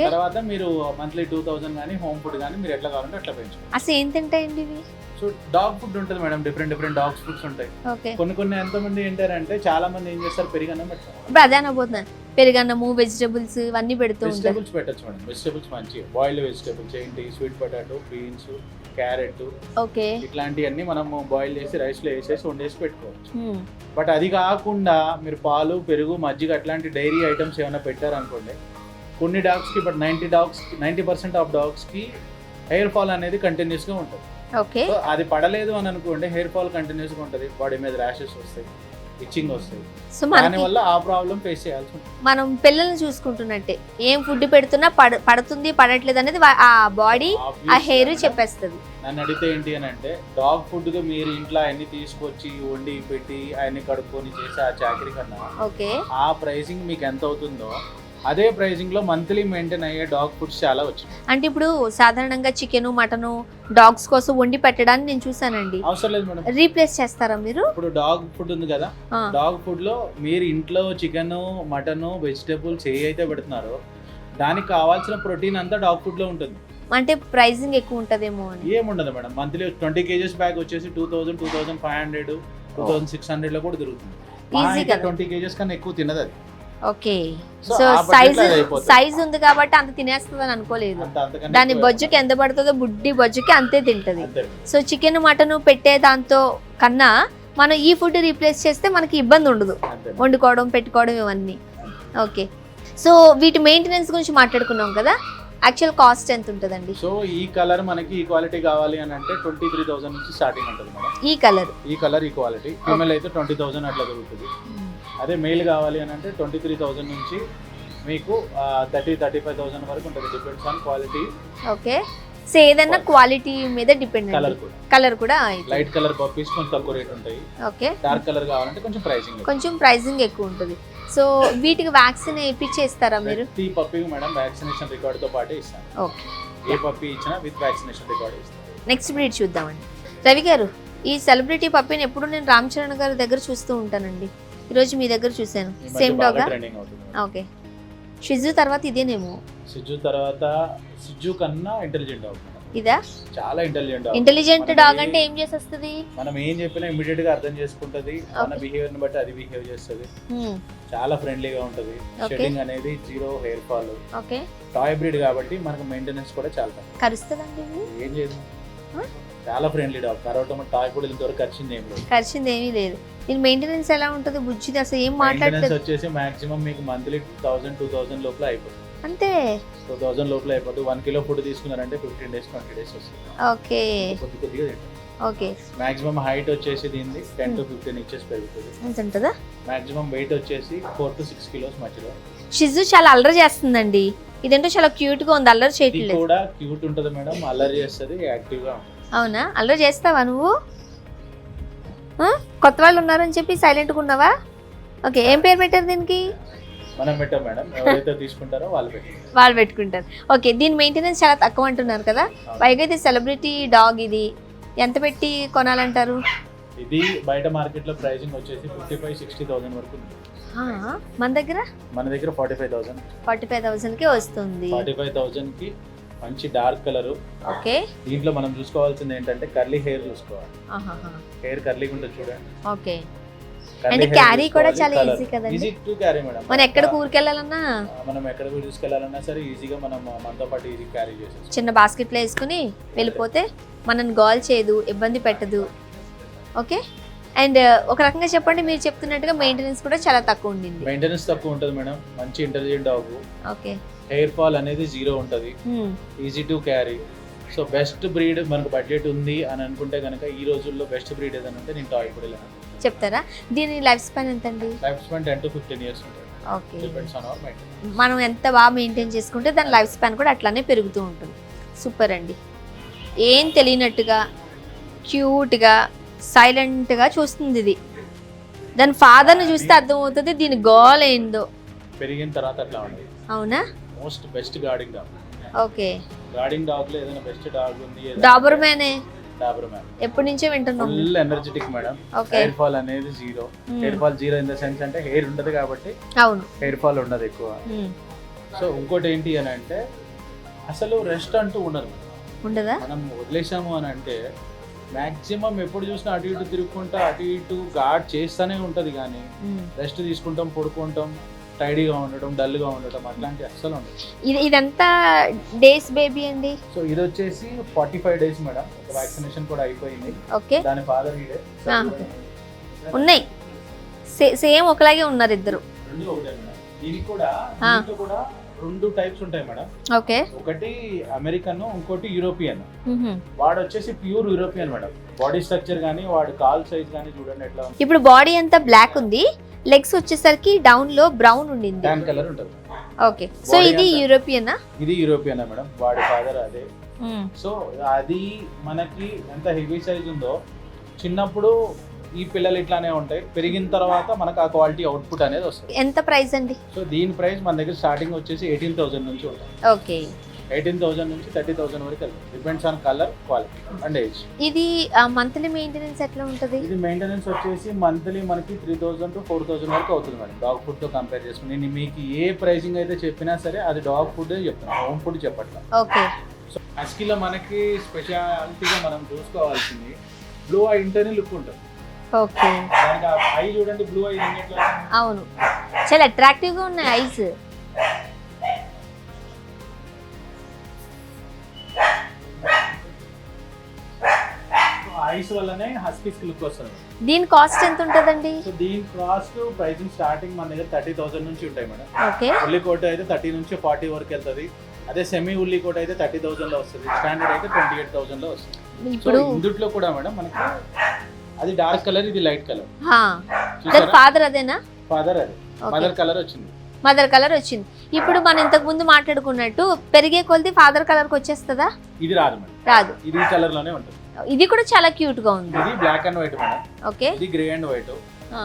తర్వాత మీరు మంత్లీ 2000 కానీ హోమ్ ఫుడ్ కానీ మీరు ఎట్లా కావాలంటే అట్లా పెంచుకోవాలి. అసలు ఏం తింటాయండి ఇవి? సో డాగ్ ఫుడ్ ఉంటుంది మేడం, డిఫరెంట్ డాగ్స్ ఫుడ్స్ ఉంటాయి. కొన్ని ఎంతమంది ఏంటారంటే చాలా మంది ఏం చేస్తారు, పెరుగన్నం పెడతారు. ఇప్పుడు అదే అనబోతున్నాను, పెరుగన్నము, వెజిటబుల్స్ ఇవన్నీ పెడుతూ ఉంటారు. వెజిటబుల్స్ పెట్టచ్చు మేడం, వెజిటబుల్స్ మంచిగా బాయిల్డ్ వెజిటబుల్స్ ఏంటి, sweet potato, beans, carrot, okay, ఇట్లాంటివన్నీ మనము బాయిల్ చేసి రైస్ లో వేసేసి వండేసి పెట్టుకోవచ్చు. బట్ అది కాకుండా మీరు పాలు, పెరుగు, మజ్జిగ అట్లాంటి డైరీ ఐటమ్స్ ఏమైనా పెట్టారనుకోండి, కొన్ని డాగ్స్ కి, బట్ 90% ఆఫ్ డాగ్స్ కి హెయిర్ ఫాల్ అనేది కంటిన్యూస్ గా ఉంటుంది. ఓకే, సో అది పడలేదు అని అనుకోండి, హెయిర్ ఫాల్ కంటిన్యూస్ గా ఉంటుంది, బాడీ మీద ర్యాషెస్ వస్తాయి, ఇచ్చింగ్ వస్తాయి. సో దానివల్ల ఆ ప్రాబ్లం ఫేస్ చేయాల్సి ఉంటుంది. మనం పిల్లల్ని చూసుకుంటున్నట్టే, ఏం ఫుడ్ పెడుతున్నా పడుతుంది పడట్లేదు అనేది ఆ బాడీ ఆ హెయిర్ చెప్పేస్తుంది. నన్ను అడిగితే ఏంటి అని అంటే, డాగ్ ఫుడ్ గా మీరు ఇంట్లో అన్ని తీసుకొచ్చి వండి పెట్టి ఆయన్ని కడుక్కొని చేసి ఆ చాకరీ కన్నా ఓకే ఆ ప్రైసింగ్ మీకు ఎంత అవుతుందో అదే ప్రైసింగ్ లో మంత్లీ మెయింటైన్ అయ్యే డాగ్ ఫుడ్స్ చాలా వచ్చాయి. అంటే ఇప్పుడు సాధారణంగా చికెన్, మటన్ డాగ్స్ కోసం వండి పెట్టడానికి నేను చూసానండి. అవసరం లేదు మేడం, రీప్లేస్ చేస్తారా మీరు? ఇప్పుడు డాగ్ ఫుడ్ ఉంది కదా, డాగ్ ఫుడ్ లో మీరు ఇంట్లో చికెన్, మటన్, వెజిటేబుల్స్ ఏ అయితే పెడుతున్నారో దానికి కావాల్సిన ప్రోటీన్ అంతా డాగ్ ఫుడ్ లో ఉంటుంది. అంటే ప్రైసింగ్ ఎక్కువ ఉంటదేమో అని? ఏముండదు మేడం, మంత్లీ 20 kgs బ్యాగ్ వచ్చేసి 2000, 2500, 2600 లో కూడా దొరుకుతుంది. 20 kgs కన్నా ఎక్కువ తినదు అది. ఓకే, సో సైజ్ ఉంది కాబట్టి అంత తినేస్తుంది అని అనుకోలేదు. దాని బొజ్జుకి ఎంత పడుతుందో బుడ్డి బొజ్జుకి అంతే తింటది. సో చికెన్, మటన్ పెట్టే దాంతో కన్నా మనం ఈ ఫుడ్ రీప్లేస్ చేస్తే మనకి ఇబ్బంది ఉండదు, వండుకోవడం, పెట్టుకోవడం ఇవన్నీ. ఓకే, సో వీటి మెయింటెనెన్స్ గురించి మాట్లాడుకున్నాం కదా, యాక్చువల్ కాస్ట్ ఎంత ఉంటుందండి? సో ఈ కలర్ మనకి ఈ క్వాలిటీ కావాలి అని అంటే 23,000 నుంచి స్టార్టింగ్ ఉంటుంది మేడం. ఈ కలర్ ఈ క్వాలిటీ, ఫీమేల్ అయితే 20,000 అట్లా దొరుకుతుంది. అదే మెయిల్ కావాలి అని అంటే 23,000 నుంచి మీకు 30-35,000 వరకు ఉంటుంది, depends on quality. Okay, so ఏదైనా క్వాలిటీ మీద డిపెండ్. కలర్ కూడా లైట్ కలర్ పప్పీస్ కొంచెం తక్కువ రేట్ ఉంటాయి. ఓకే, డార్క్ కలర్ కావాలంటే కొంచెం ప్రైసింగ్ ఎక్కువ ఉంటుంది. సో వీటికి వ్యాక్సిన్ ఇప్పించేస్తారా మీరు? ఈ పప్పీ మేడం వ్యాక్సినేషన్ రికార్డ్ తో పాటు ఇస్తాను. ఓకే, ఏ పప్పీ ఇచ్చినా విత్ వ్యాక్సినేషన్ రికార్డ్ ఇస్తాను. నెక్స్ట్ బ్రీడ్ చూద్దామండి. రవి గారు, ఈ సెలబ్రిటీ పప్పీని ఎప్పుడు నేను రామ్ చరణ్ గారి దగ్గర చూస్తూ ఉంటానండి, ఈరోజు మీ దగ్గర చూసాను. సేమ్ డాగా? ఓకే, షిజు తర్వాత ఇదేనేమో? షిజు తర్వాత షిజు కన్నా ఇంటెలిజెంట్ డాగ్. ఇదా? చాలా ఇంటెలిజెంట్ డాగ్ అంటే ఏం చేసేస్తుంది? మనం ఏం చెప్పినా ఇమిడియట్ గా అర్థం చేసుకుంటది, మన బిహేవియర్ ని బట్టి అది బిహేవ్ చేస్తుంది. చాలా ఫ్రెండ్లీగా ఉంటది, షెడ్డింగ్ అనేది zero, hair fall. Okay, toy breed కాబట్టి మనకు మెయింటెనెన్స్ కూడా చాలా తక్కువ. కరుస్తుందండి? ఏం చేయదు, చాలా ఫ్రెండ్లీ డాగ్. కరవటం, టాయ్ కూడా ఇంతవరకు ఖర్చింది ఏమీ లేదు. దీని మెయింటెనెన్స్ ఎలా ఉంటుంది? బుజ్జిది అసలు ఏం మాట్లాడుతుంది? వచ్చేసి మాక్సిమం మీకు మంత్లీ 1000-2000 లోపల అయిపోతుంది. అంతే? 2000 లోపల అయిపోతుంది. 1 kg ఫుడ్ తీసుకున్నారంటే 15 days 20 days వస్తుంది. ఓకే, కొద్దిగా తింటాం. ఓకే, మాక్సిమం హైట్ వచ్చేసి దీనిది 10 to 15 inches పెరుగుతుంది. ఎంత ఉంటుందా? మాక్సిమం వెయిట్ వచ్చేసి 4 to 6 kilos మధ్యలో. షిజు చాలా అల్లరి చేస్తుందండి, ఇదంటే చాలా క్యూట్ గా ఉంది, అల్లరి చేయట్లేదు. కూడా క్యూట్ ఉంటుంది మేడం, అల్లరి చేస్తుంది, యాక్టివ్ గా ఉంటుంది. అవునా? అల్లరి చేస్తావా నువ్వు? కొత్త వాళ్ళు ఉన్నారని చెప్పి సైలెంట్గా ఉన్నావా? ఓకే, ఏం పేరు పెట్టారు దీనికి? మనం పెట్టాం మేడం, ఎవరైతే తీసుకుంటారో వాళ్ళు పెట్టుకుంటారు. ఓకే, దీని మెయింటెనెన్స్ చాలా తక్కువ అంటున్నారు కదా, పైగా ఇది సెలబ్రిటీ డాగ్, ఇది ఎంత పెట్టి కొనాలంటారు? ఇది బయట మార్కెట్ లో ప్రైసింగ్ వచ్చేసి 55-60,000 వరకు ఉంది. మన దగ్గర 45,000 కి వస్తుంది. 45,000 కి మంచి డార్క్ కలర్. ఓకే, దీంట్లో మనం చూసుకోవాల్సింది ఏంటంటే కర్లీ హెయిర్ చూసుకోవాలి. హెయిర్ కర్లీగా ఉంటుంది చూడండి. ఓకే, అంటే క్యారీ కూడా చాలా ఈజీ కదండి? Easy to carry madam. మనం ఎక్కడ ఊరికెళ్ళాలన్నా, మనం ఎక్కడ తీసుకెళ్ళాలన్నా సరే ఈజీగా మనం మనతో పాటు ఈజీ క్యారీ చేసేస్తాం. చిన్న బాస్కెట్లో వేసుకుని వెళ్ళిపోతే మనల్ని గోల్ చేయదు, ఇబ్బంది పెట్టదు. ఓకే, అండ్ ఒక రకంగా చెప్పండి, మీరు చెప్తున్నట్టుగా మెయింటెనెన్స్ కూడా చాలా తక్కువ ఉండింది. మెయింటెనెన్స్ తక్కువ ఉంటుంది మేడం, మంచి intelligent dog. Okay, hair fall అనేది జీరో ఉంటుంది, easy to carry. So best breed మనకు బడ్జెట్ ఉంది అని అనుకుంటే కనుక ఈ రోజుల్లో బెస్ట్ బ్రీడ్ ఏదైనా అంటే నేను టాయ్ బ్రీడ్ చెప్తారా? దీని లైఫ్ స్పాన్ ఎంత అండి? లైఫ్ స్పాన్ 10 to 15 years ఉంటుంది. Okay, depends on hour maintenance. మనం ఎంత బాగా మెయింటైన్ చేసుకుంటే దాని లైఫ్ స్పాన్ కూడా అట్లానే పెరుగుతూ ఉంటుంది. సూపర్ అండి, ఏం తెలియనట్టుగా క్యూట్గా సైలెంట్గా చూస్తుంది ఇది. దాని ఫాదర్ని చూస్తే అర్థమవుతుంది దీని గోల్ ఏందో. పెరిగిన తర్వాత అట్లా ఉంది. అవునా? Most best guarding dog. Okay, guarding dog లో ఏదైనా బెస్ట్ డాగ్ ఉంది? డాబర్మ్యానే. డాబర్మ్యాన్ ఎప్పటి నుంచో వింటున్నాం. Full energetic madam. Hair fall అనేది zero. Hair fall zero in the sense అంటే హెయిర్ ఉండదు కాబట్టి అవును హెయిర్ ఫాల్ ఉండదు ఎక్కువ. సో ఇంకోటి ఏంటి అని అంటే అసలు రెస్ట్ అంటూ ఉండదు. ఉండదా? మనం వదిలేసాము అని అంటే మాక్సిమం ఎప్పుడు చూసినా అటు ఇటు తిరుగుకుంటా అటు ఇటు గార్డ్ చేస్తూనే ఉంటది, కానీ రెస్ట్ తీసుకుంటాం, పడుకుంటాం, టైడీగా ఉండటం, డల్ గా ఉండటం అట్లాంటి అస్సలు ఉండదు. ఇదంతా డేస్ బేబీ అండి. సో ఇది వచ్చేసి 45 days మేడం. వ్యాక్సినేషన్ కూడా అయిపోయింది. ఓకే. దాని ఫాదర్ ఇడే ఉన్నాయి, సేమ్ ఒకలాగే ఉన్నారు ఇద్దరు. రెండు ఒకటే మేడం. ఇది కూడా దీంట్లో కూడా 2 types ఉంటాయి మేడం. ఓకే. ఒకటి అమెరికన్, ఇంకోటి యూరోపియన్. వాడు వచ్చేసి pure European madam. Body structure గానీ వాడి కాల్ సైజ్ గానీ చూడండి ఎట్లా ఉంది. ఇప్పుడు బాడీ అంతా బ్లాక్ ఉంది, లెగ్స్ వచ్చేసరికి డౌన్ లో బ్రౌన్ ఉండింది, ట్యాన్ కలర్ ఉంటుంది. ఓకే. సో ఇది యూరోపియనా? ఇది యూరోపియన్ మేడం. వాడి ఫాదర్ అదే. సో అది మనకి ఎంత హెవీ సైజ్ ఉందో చిన్నప్పుడు ఈ పిల్లలు ఇట్లానే ఉంటాయి, పెరిగిన తర్వాత మనకు ఆ క్వాలిటీ అవుట్పుట్ అనేది వస్తుంది. ఎంత ప్రైస్ అండి? సో దీని ప్రైస్ మన దగ్గర స్టార్టింగ్ వచ్చేసి 18,000 నుంచి ఉంటుంది. ఓకే. 18,000 నుంచి 30,000 వరకు వెళ్తుంది. Depends on colour, quality and age. ఇది మంత్లీ మెయింటెనెన్స్ ఎట్లా ఉంటుంది? ఇది మెయింటెనెన్స్ వచ్చేసి మంత్లీ మనకి 3,000 to 4,000 వరకు అవుతుంది మేడం. డాగ్ ఫుడ్ తో కంపేర్ చేసుకుని నేను మీకు ఏ ప్రైసింగ్ అయితే చెప్పినా సరే అది డాగ్ ఫుడ్ చెప్తాను, హోమ్ ఫుడ్ చెప్పట్లా. ఓకే. సో హస్కీలో మనకి స్పెషాలిటీగా మనం చూసుకోవాల్సింది బ్లూ ఐ ఇంటర్ని లుక్ ఉంటుంది. ఓకే. దానికి ఐ చూడండి, బ్లూ ఐ ఎట్లా. అవును, చాలా అట్రాక్టివ్ గా ఉన్నాయి ఐస్. ఐస్ వల్లనే హస్కీస్ కి లుక్ వస్తుంది. దీని కాస్ట్ ఎంత ఉంటదండి? సో దీని కాస్ట్ ప్రైసింగ్ స్టార్టింగ్ మన దగ్గర 30,000 నుంచి ఉంటాయి మేడం. ఓకే. ఉల్లి కోట్ అయితే 30 నుంచి 40 వరకు వెళ్తుంది. అదే సెమీ ఉల్లి కోట్ అయితే 30,000 లో వస్తుంది. స్టాండర్డ్ అయితే 28,000 లో వస్తుంది. ఇప్పుడు ఇందుట్లో కూడా మేడం మనకి అది డార్క్ కలర్, ఇది లైట్ కలర్. ఫాదర్ అదేనా? ఫాదర్ అదే. మదర్ కలర్ వచ్చింది. మదర్ కలర్ వచ్చింది. ఇప్పుడు మనం ఇంతకు ముందు మాట్లాడుకున్నట్టు పెరిగే కొద్ది ఫాదర్ కలర్ కి వచ్చేస్తుందా? ఇది రాదు మేడం. రాదు. ఇది ఈ కలర్ లోనే ఉంటుంది. ఇది కూడా చాలా క్యూట్ గా ఉంది. ఇది black and white madam. Okay. ఇది గ్రే అండ్ వైట్.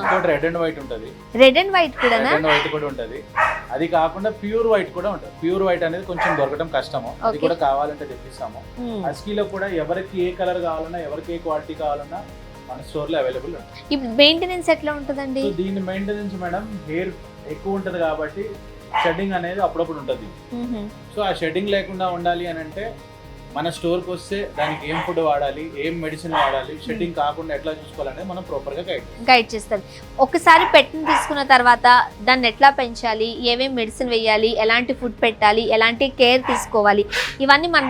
ఇంకోటి రెడ్ అండ్ వైట్ ఉంటుంది. రెడ్ అండ్ వైట్ కూడా? రెడ్ అండ్ వైట్ కూడా ఉంటుంది. అది కాకుండా ప్యూర్ వైట్ కూడా ఉంటుంది. ప్యూర్ వైట్ అనేది కొంచెం దొరకడం కష్టము, అది కూడా కావాలంటే తెప్పిస్తాము. హస్కీలో కూడా ఎవరికి ఏ కలర్ కావాలన్నా, ఎవరికి ఏ క్వాలిటీ కావాలన్నా మన స్టోర్ లో అవైలబుల్ ఉంటుంది. ఇప్పుడు మెయింటెనెన్స్ ఎట్లా ఉంటుందండి? దీని మెయింటెనెన్స్ మేడం హెయిర్ ఎక్కువ ఉంటది కాబట్టి షెడ్డింగ్ అనేది అప్పుడప్పుడు ఉంటుంది. సో ఆ షెడ్డింగ్ లేకుండా ఉండాలి అని అంటే మన స్టోర్కి వస్తే దానికి ఏం ఫుడ్ వాడాలి, ఏం మెడిసిన్ వాడాలి, షెడ్డింగ్ కాకుండా ఎట్లా చూసుకోవాలనేది మనం ప్రాపర్గా గైడ్ చేస్తాం. ఒకసారి పెట్టిన తీసుకున్న తర్వాత దాన్ని ఎట్లా పెంచాలి, ఏమేమి మెడిసిన్ వేయాలి, ఎలాంటి ఫుడ్ పెట్టాలి, ఎలాంటి కేర్ తీసుకోవాలి, ఇవన్నీ మనం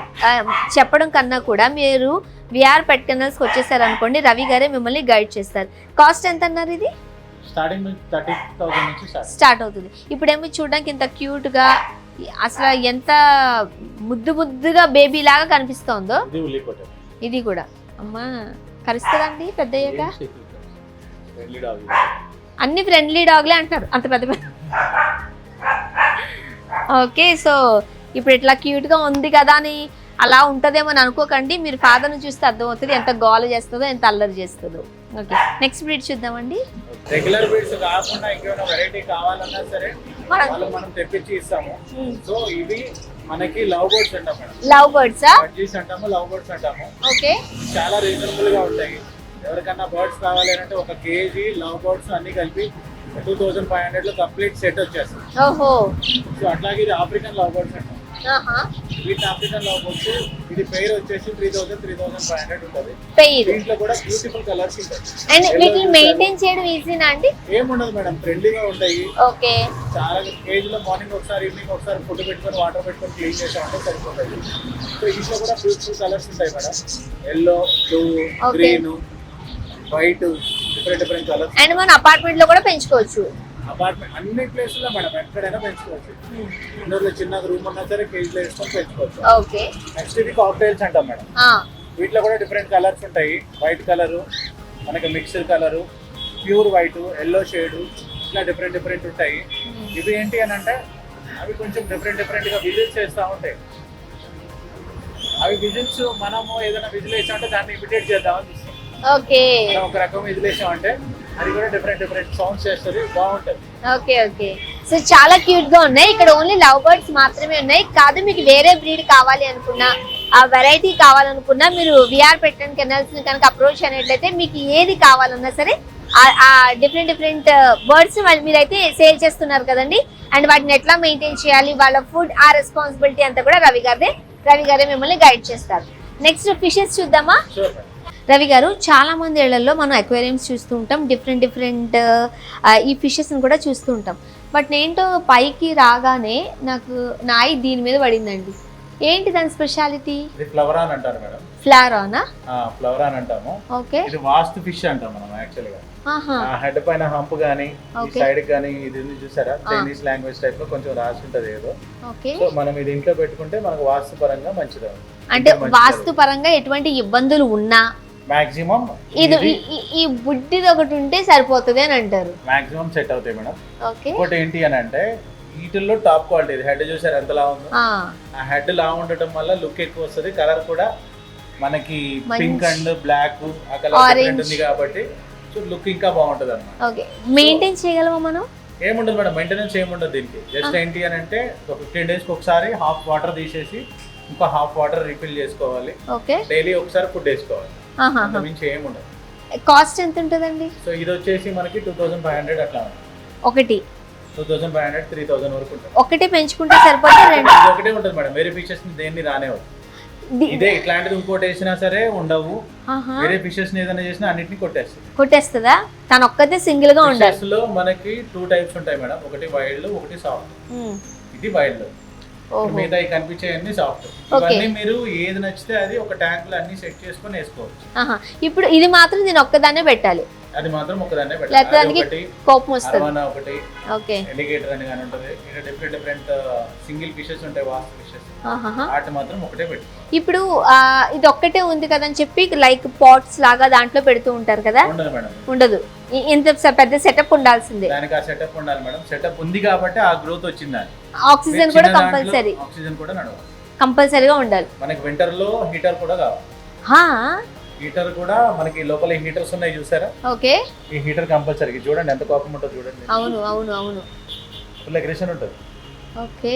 చెప్పడం కన్నా కూడా మీరు విఆర్ పెట్ కెనల్స్కి వచ్చేసారు అనుకోండి, రవి గారే మిమ్మల్ని గైడ్ చేస్తారు. కాస్ట్ ఎంత అన్నారు? ఇది స్టార్టింగ్ 30,000 నుంచి స్టార్ట్ అవుతుంది. ఇప్పుడేమో చూడడానికి ఇంత క్యూట్గా అసలు ఎంత ముద్దుగా బేబీ లాగా కనిపిస్తోందో. ఇది కూడా అమ్మా కరుస్తుందండి పెద్ద అయ్యాక. అన్ని ఫ్రెండ్లీ డాగ్లే అంటారు, అంత పెద్ద పెద్ద. ఓకే. సో ఇప్పుడు ఇట్లా క్యూట్గా ఉంది కదా అని అలా ఉంటుందేమో అని అనుకోకండి, మీరు ఫాదర్ని చూస్తే అర్థమవుతుంది ఎంత గోల చేస్తుందో, ఎంత అల్లరి చేస్తుందో. ఓకే. నెక్స్ట్ బ్రీడ్ చూద్దామండి. రెగ్యులర్ బ్రీడ్స్ కాకుండా ఇంకేమైనా వెరైటీ కావాలన్నా సరే మనం తెప్పించి ఇస్తాము. సో ఇవి మనకి లవ్ బర్డ్స్ అంటాము. లవ్ బర్డ్సా? బడ్జీస్ అంటాము, లవ్ బర్డ్స్ అంటాము. ఓకే. చాలా రీజనబుల్ గా ఉంటాయి. ఎవరికన్నా బర్డ్స్ కావాలి అంటే 1 kg లవ్ బర్డ్స్ అన్ని కలిపి 2,500 లో కంప్లీట్ సెట్ వచ్చేస్తుంది. ఓహో. సో అట్లాగే ఇది ఆఫ్రికన్ లవ్ బర్డ్స్ అంటాం. వీటి ఆఫ్రికన్ లవ్ బర్డ్స్ ఇది పెయిర్ వచ్చేసి 3,000-3,500 ఉంటుంది. దీంట్లో కూడా బ్యూటిఫుల్ కలర్స్ ఉంటాయి. అండ్ వీటిని మెయింటైన్ చేయడం ఈజీనా అండి? ఏముండదు మేడం, ఫ్రెండ్లీగా ఉంటాయి. ఓకే. చాలా కేజ్ లో మార్నింగ్ ఒకసారి, ఈవినింగ్ ఒకసారి ఫుడ్ పెట్టుకొని వాటర్ పెట్టుకొని క్లీన్ చేసామంటే సరిపోతుంది. సో ఇంట్లో కూడా బ్యూటిఫుల్ కలర్స్ ఉంటాయి madam. Yellow, blue, green, white, different colours. And మన అపార్ట్మెంట్ లో కూడా పెంచుకోవచ్చు. అపార్ట్మెంట్ అన్ని ప్లేసుల్లో మేడం ఎక్కడైనా పెంచుకోవచ్చు. ఇండోర్లో చిన్న రూమ్ ఉన్నా సరే కేజీలో వేసుకొని పెంచుకోవచ్చు. ఓకే. నెక్స్ట్ ఇది కాక్టైల్స్ అంటాం మేడం. వీటిలో కూడా డిఫరెంట్ కలర్స్ ఉంటాయి. వైట్ కలరు, మనకి mixed colour, pure white, yellow shade, ఇట్లా డిఫరెంట్ ఉంటాయి. ఇవి ఏంటి అని అంటే అవి కొంచెం డిఫరెంట్ గా విజిల్స్ చేస్తూ ఉంటాయి. అవి విజిల్స్ మనము ఏదైనా విజిల్ వేసామంటే దాన్ని ఇమిటేట్ చేద్దామని చూస్తాం. ఓకే. ఒక రకం విజిల్ వేసామంటే అది కూడా డిఫరెంట్ సౌండ్స్ చేస్తుంది, బాగుంటుంది. ఓకే. ఓకే. సో చాలా క్యూట్ గా ఉన్నాయి. ఇక్కడ ఓన్లీ లవ్ బర్డ్స్ మాత్రమే ఉన్నాయి. కాదు మీకు వేరే బ్రీడ్ కావాలి అనుకున్నా, ఆ వెరైటీ కావాలనుకున్నా మీరు విఆర్ పెట్టిన కెనాల్స్ ని కనుక అప్రోచ్ అయినట్లయితే మీకు ఏది కావాలన్నా సరే ఆ డిఫరెంట్ బర్డ్స్ మీరైతే సేల్ చేస్తున్నారు కదండి. అండ్ వాటిని ఎట్లా మెయింటైన్ చేయాలి, వాళ్ళ ఫుడ్ ఆ రెస్పాన్సిబిలిటీ అంతా కూడా రవి గారే మిమ్మల్ని గైడ్ చేస్తారు. నెక్స్ట్ ఫిషెస్ చూద్దామా రవి గారు? చాలా మంది ఇళ్లలో మనం అక్వేరియంస్ చూస్తూ ఉంటాం, డిఫరెంట్ ఈ ఫిషెస్ కూడా చూస్తూ ఉంటాం. బట్ నేంటో పైకి రాగానే నాకు నా ఐ దీని మీద పడిందండి. ఏంటి దాని స్పెషాలిటీ? ఫ్లవరాన్ అంటారు మేడం. ఫ్లారానా? ఫ్లవరాన్ అంటాము. ఓకే. ఇది వాస్తు ఫిష్ అంటాం మనం యాక్చువల్ గా. హెడ్ పైన హంప్ గానీ ఈ సైడ్ గానీ ఇది చూసారా, చైనీస్ లాంగ్వేజ్ టైప్ లో కొంచెం రాసి ఉంటది ఏదో. సో మనం ఇది ఇంట్లో పెట్టుకుంటే మనకు వాస్తు పరంగా మంచిది. అంటే వాస్తు పరంగా ఎటువంటి ఇబ్బందులు ఉన్నా మాక్సిమం ఈ బుడ్డిది ఒకటి ఉంటే సరిపోతుంది అని అంటారు. మాక్సిమం సెట్ అవుతాయి మేడం. ఓకే. ఇంకోటి ఏంటి అని అంటే వీటిల్లో టాప్ క్వాలిటీ. హెడ్ చూసారు ఎంత లా ఉందో. ఆ హెడ్ లా ఉండటం వల్ల లుక్ ఎక్కువ వస్తుంది. కలర్ కూడా మనకి పింక్ అండ్ బ్లాక్ ఆ కలర్ ఉంది కాబట్టి లుక్ ఇంకా బాగుంటది అన్నమాట. ఓకే. మెయింటైన్ చేయగలమా మనం? ఏముండదు మేడం, మెయింటెనెన్స్ ఏముండదు దీనికి. జస్ట్ ఏంటి అని అంటే 15 days కి ఒకసారి హాఫ్ వాటర్ తీసేసి ఇంకా హాఫ్ వాటర్ రీఫిల్ చేసుకోవాలి. ఓకే. డైలీ ఒకసారి ఫుడ్ వేసుకోవాలి. మించి ఏముండదు. కాస్ట్ ఎంత ఉంటుందండి? సో ఇది వచ్చేసి మనకి 2500 అట్లా ఉంది. ఒకటి 2500 3000 వరకు ఉంటుంది. ఒకటి పెంచుకుంటే సరిపోతుంది. ఒకటే ఉంటుంది మేడం, వేరే ఫిషెస్ దేన్ని రానేవు. ఇదే ఇట్లాంటిది ఇంకోటి వేసినా సరే ఉండవు. వేరే ఫిషెస్ ఏదైనా చేసినా అన్నిటిని కొట్టేస్తుందా? తన ఒక్కతే సింగిల్ గా ఉండాలి. ఫిషెస్ లో మనకి 2 types ఉంటాయి మేడం. ఒకటి వైల్డ్, ఒకటి సాఫ్ట్. ఇది వైల్డ్. మిగతా కనిపించేవన్నీ సాఫ్ట్. ఇవన్నీ మీరు ఏది నచ్చితే అది ఒక ట్యాంక్ లో అన్ని సెట్ చేసుకొని వేసుకోవచ్చు. ఇప్పుడు ఇది మాత్రం నేను ఒక్కదాన్నే పెట్టాలి. అది మాత్రం ఒకదాన్నే పెట్టాలి. కోపం వస్తుంది. ఒకటి ఎలిగేటర్ అని కానీ ఉంటుంది. డిఫరెంట్ సింగిల్ ఫిషెస్ ఉంటాయి, వాస్తు ఫిషెస్. వాటి మాత్రం ఒకటే పెట్టు. ఇప్పుడు ఇది ఒక్కటే ఉంది కదా అని చెప్పి లైక్ పాట్స్ లాగా దాంట్లో పెడుతూ ఉంటారు కదా? ఉండదు మేడం, ఉండదు. ఇంత పెద్ద సెటప్ ఉండాల్సిందే. దానికి ఆ సెటప్ ఉండాలి మేడం. సెటప్ ఉంది కాబట్టి ఆ గ్రోత్ వచ్చింది. ఆక్సిజన్ కూడా కంపల్సరీ. ఆక్సిజన్ కూడా కంపల్సరీగా ఉండాలి. మనకి వింటర్ లో హీటర్ కూడా కావాలి. హీటర్ కూడా మనకి లోపల హీటర్స్ ఉన్నాయి చూసారా? ఓకే. ఈ హీటర్ కంపల్సరీ. చూడండి ఎంత కోపం ఉంటుంది చూడండి. అవును అవును అవును. ఫుల్ అగ్రెషన్ ఉంటుంది. ఓకే.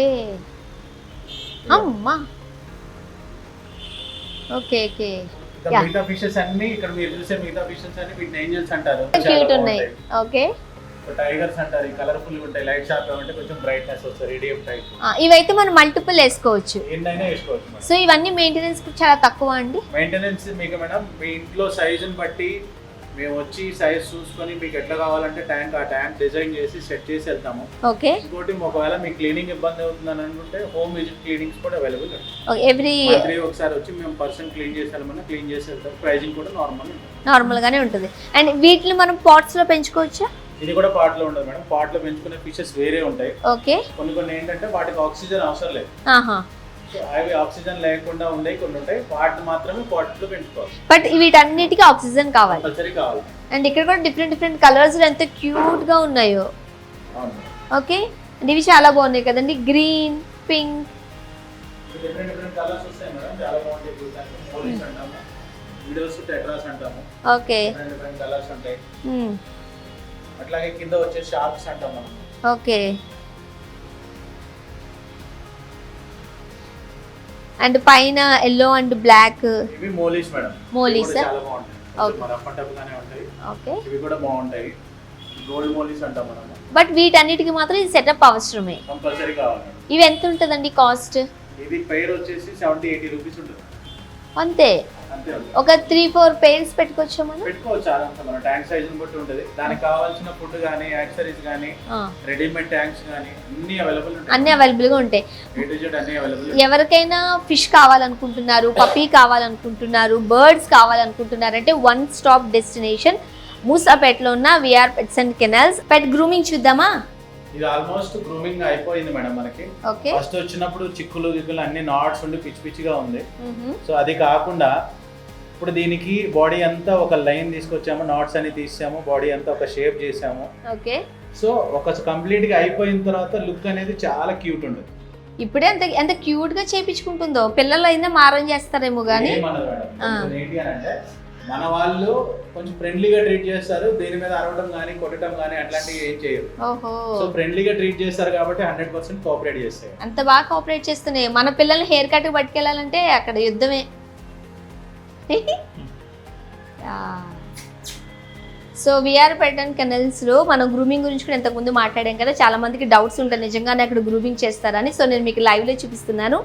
అమ్మా. Okay okay. మిగతా ఫిషెస్ అన్ని ఇక్కడ మీరు చూసే మిగతా ఫిషెస్ అన్ని వీటిని ఏంజల్స్ అంటారు. క్యూట్ ఉన్నాయి. ఓకే. టైగర్స్ అంటారు. కలర్ఫుల్ ఉంటాయి, లైట్ షార్ప్ ఉంటే కొంచెం బ్రైట్నెస్ వస్తుంది, రేడియం టైప్. ఇవైతే మనం మల్టిపుల్ వేసుకోవచ్చు. ఎన్నైనా వేసుకోవచ్చు. సో ఇవన్నీ మెయింటెనెన్స్ చాలా తక్కువ అండి. మెయింటెనెన్స్ మీకు మేడం మీ ఇంట్లో సైజుని బట్టి మేము వచ్చి సైజ్ చూసుకొని మీకు ఎట్లా కావాలంటే ఆ ట్యాంక్ డిజైన్ చేసి సెట్ చేసి వెళ్తాము. ఓకే. ఇంకోటి ఒకవేళ మీకు క్లీనింగ్ ఇబ్బంది అవుతుందని అనుకుంటే హోమ్ విజిట్ క్లీనింగ్స్ కూడా అవైలబుల్. ఎవ్రీ ఒకసారి వచ్చి మేము పర్సన్ క్లీన్ చేసి వెళ్ళమన్నా క్లీన్ చేసి వెళ్తాం. ప్రైజింగ్ కూడా నార్మల్ గానే ఉంటుంది. అండ్ వీటిని మనం పాట్స్ లో పెంచుకోవచ్చా? ఇది కూడా పాట్ లో ఉండదు మేడం. పాట్ లో పెంచుకునే ఫిషెస్ వేరే ఉంటాయి. ఓకే. కొన్ని ఏంటంటే వాటికి ఆక్సిజన్ అవసరం లేదు. అవి ఆక్సిజన్ లేకుండా ఉండే కొన్ని ఉంటాయి. వాటిని మాత్రమే పాట్ లో పెంచుకోవాలి. బట్ వీటన్నిటికీ ఆక్సిజన్ కావాలి. కావాలి. అండ్ ఇక్కడ కూడా డిఫరెంట్ కలర్స్ ఎంత క్యూట్ గా ఉన్నాయో. ఓకే. ఇవి చాలా బాగున్నాయి కదండి. గ్రీన్, పింక్, డిఫరెంట్ కలర్స్ వస్తాయి మేడం. చాలా బాగుంటాయి. పోలీస్ అంటాము, విడోస్ టెట్రాస్ అంటాము. ఓకే. డిఫరెంట్ కలర్స్ ఉంటాయి. అట్లాగే కింద వచ్చే షార్క్స్ అంటాం మనం. ఓకే. అండ్ పైన ఎల్లో అండ్ బ్లాక్. ఇవి మోలీస్ మేడం. మోలీస్ చాలా బాగుంటాయి. మన రఫ్ఫటప్గానే ఉంటాయి. ఓకే. ఇవి కూడా బాగుంటాయి. గోల్డ్ మోలీస్ అంటాం మనం. బట్ వీటన్నిటికి మాత్రం ఇది సెటప్ అవసరమే. కంపల్సరీ కావాలి. ఇవి ఎంత ఉంటుందండి కాస్ట్? ఇది పెయిర్ వచ్చేసి 70-80 రూపీస్ ఉంటుంది. అంతే. ఒక 3-4 pairs పెట్టుకోవచ్చు మనం. పెట్టుకోవచ్చు ఆరాంగా. మన ట్యాంక్ సైజుని బట్టి ఉంటుంది. దానికి కావాల్సిన ఫుడ్ గానీ, యాక్సెసరీస్ గానీ, రెడీమేడ్ ట్యాంక్స్ గానీ అన్ని అవైలబుల్ ఉంటాయి. అన్ని అవైలబుల్ గా ఉంటాయి. A to Z అన్ని అవైలబుల్. ఎవరికైనా ఫిష్ కావాలనుకుంటున్నారు, పప్పీ కావాలనుకుంటున్నారు, బర్డ్స్ కావాలనుకుంటున్నారు అంటే వన్ స్టాప్ డెస్టినేషన్ మూసాపేటలో ఉన్న VR pets and kennels. Pet grooming చూద్దామా? ఇది ఆల్మోస్ట్ గ్రూమింగ్ అయిపోయింది మేడం మనకి. ఫస్ట్ వచ్చినప్పుడు చిక్కులు అన్ని నాట్స్ ఉండి పిచ్చిగా ఉంది. సో అది కాకుండా ఇప్పుడు దీనికి బాడీ అంతా ఒక లైన్ తీసుకొచ్చాము, నాట్స్ అన్ని తీసాము, బాడీ అంతా ఒక షేప్ చేసాము. ఓకే. సో ఒక కంప్లీట్ గా అయిపోయిన తర్వాత లుక్ అనేది చాలా క్యూట్ ఉంటుంది. ఇప్పుడే ఎంత క్యూట్ గా చేపించుకుంటుందో. పిల్లలు అయినా మారం చేస్తారేమో గానీ ఏంటి అని అంటే మన వాళ్ళు కొంచెం ఫ్రెండ్లీగా ట్రీట్ చేస్తారు, దేని మీద అరవడం కానీ కొట్టడం కానీ అట్లాంటివి ఏం చేయరు. ఓహో, సో ఫ్రెండ్లీగా ట్రీట్ చేస్తారు కాబట్టి 100% కోఆపరేట్ చేస్తాయి. అంత బాగా కోఆపరేట్ చేస్తున్నాయి. మన పిల్లల్ని హెయిర్ కట్ పట్టుకెళ్ళాలంటే అక్కడ యుద్ధమే. సో విఆర్ పెటన్ కెనల్స్ లో మనం గ్రూమింగ్ గురించి కూడా ఇంతకుముందు మాట్లాడాం కదా, చాలా మందికి డౌట్స్ ఉంటాయి నిజంగానే అక్కడ గ్రూమింగ్ చేస్తారని. సో నేను మీకు లైవ్ లో చూపిస్తున్నాను.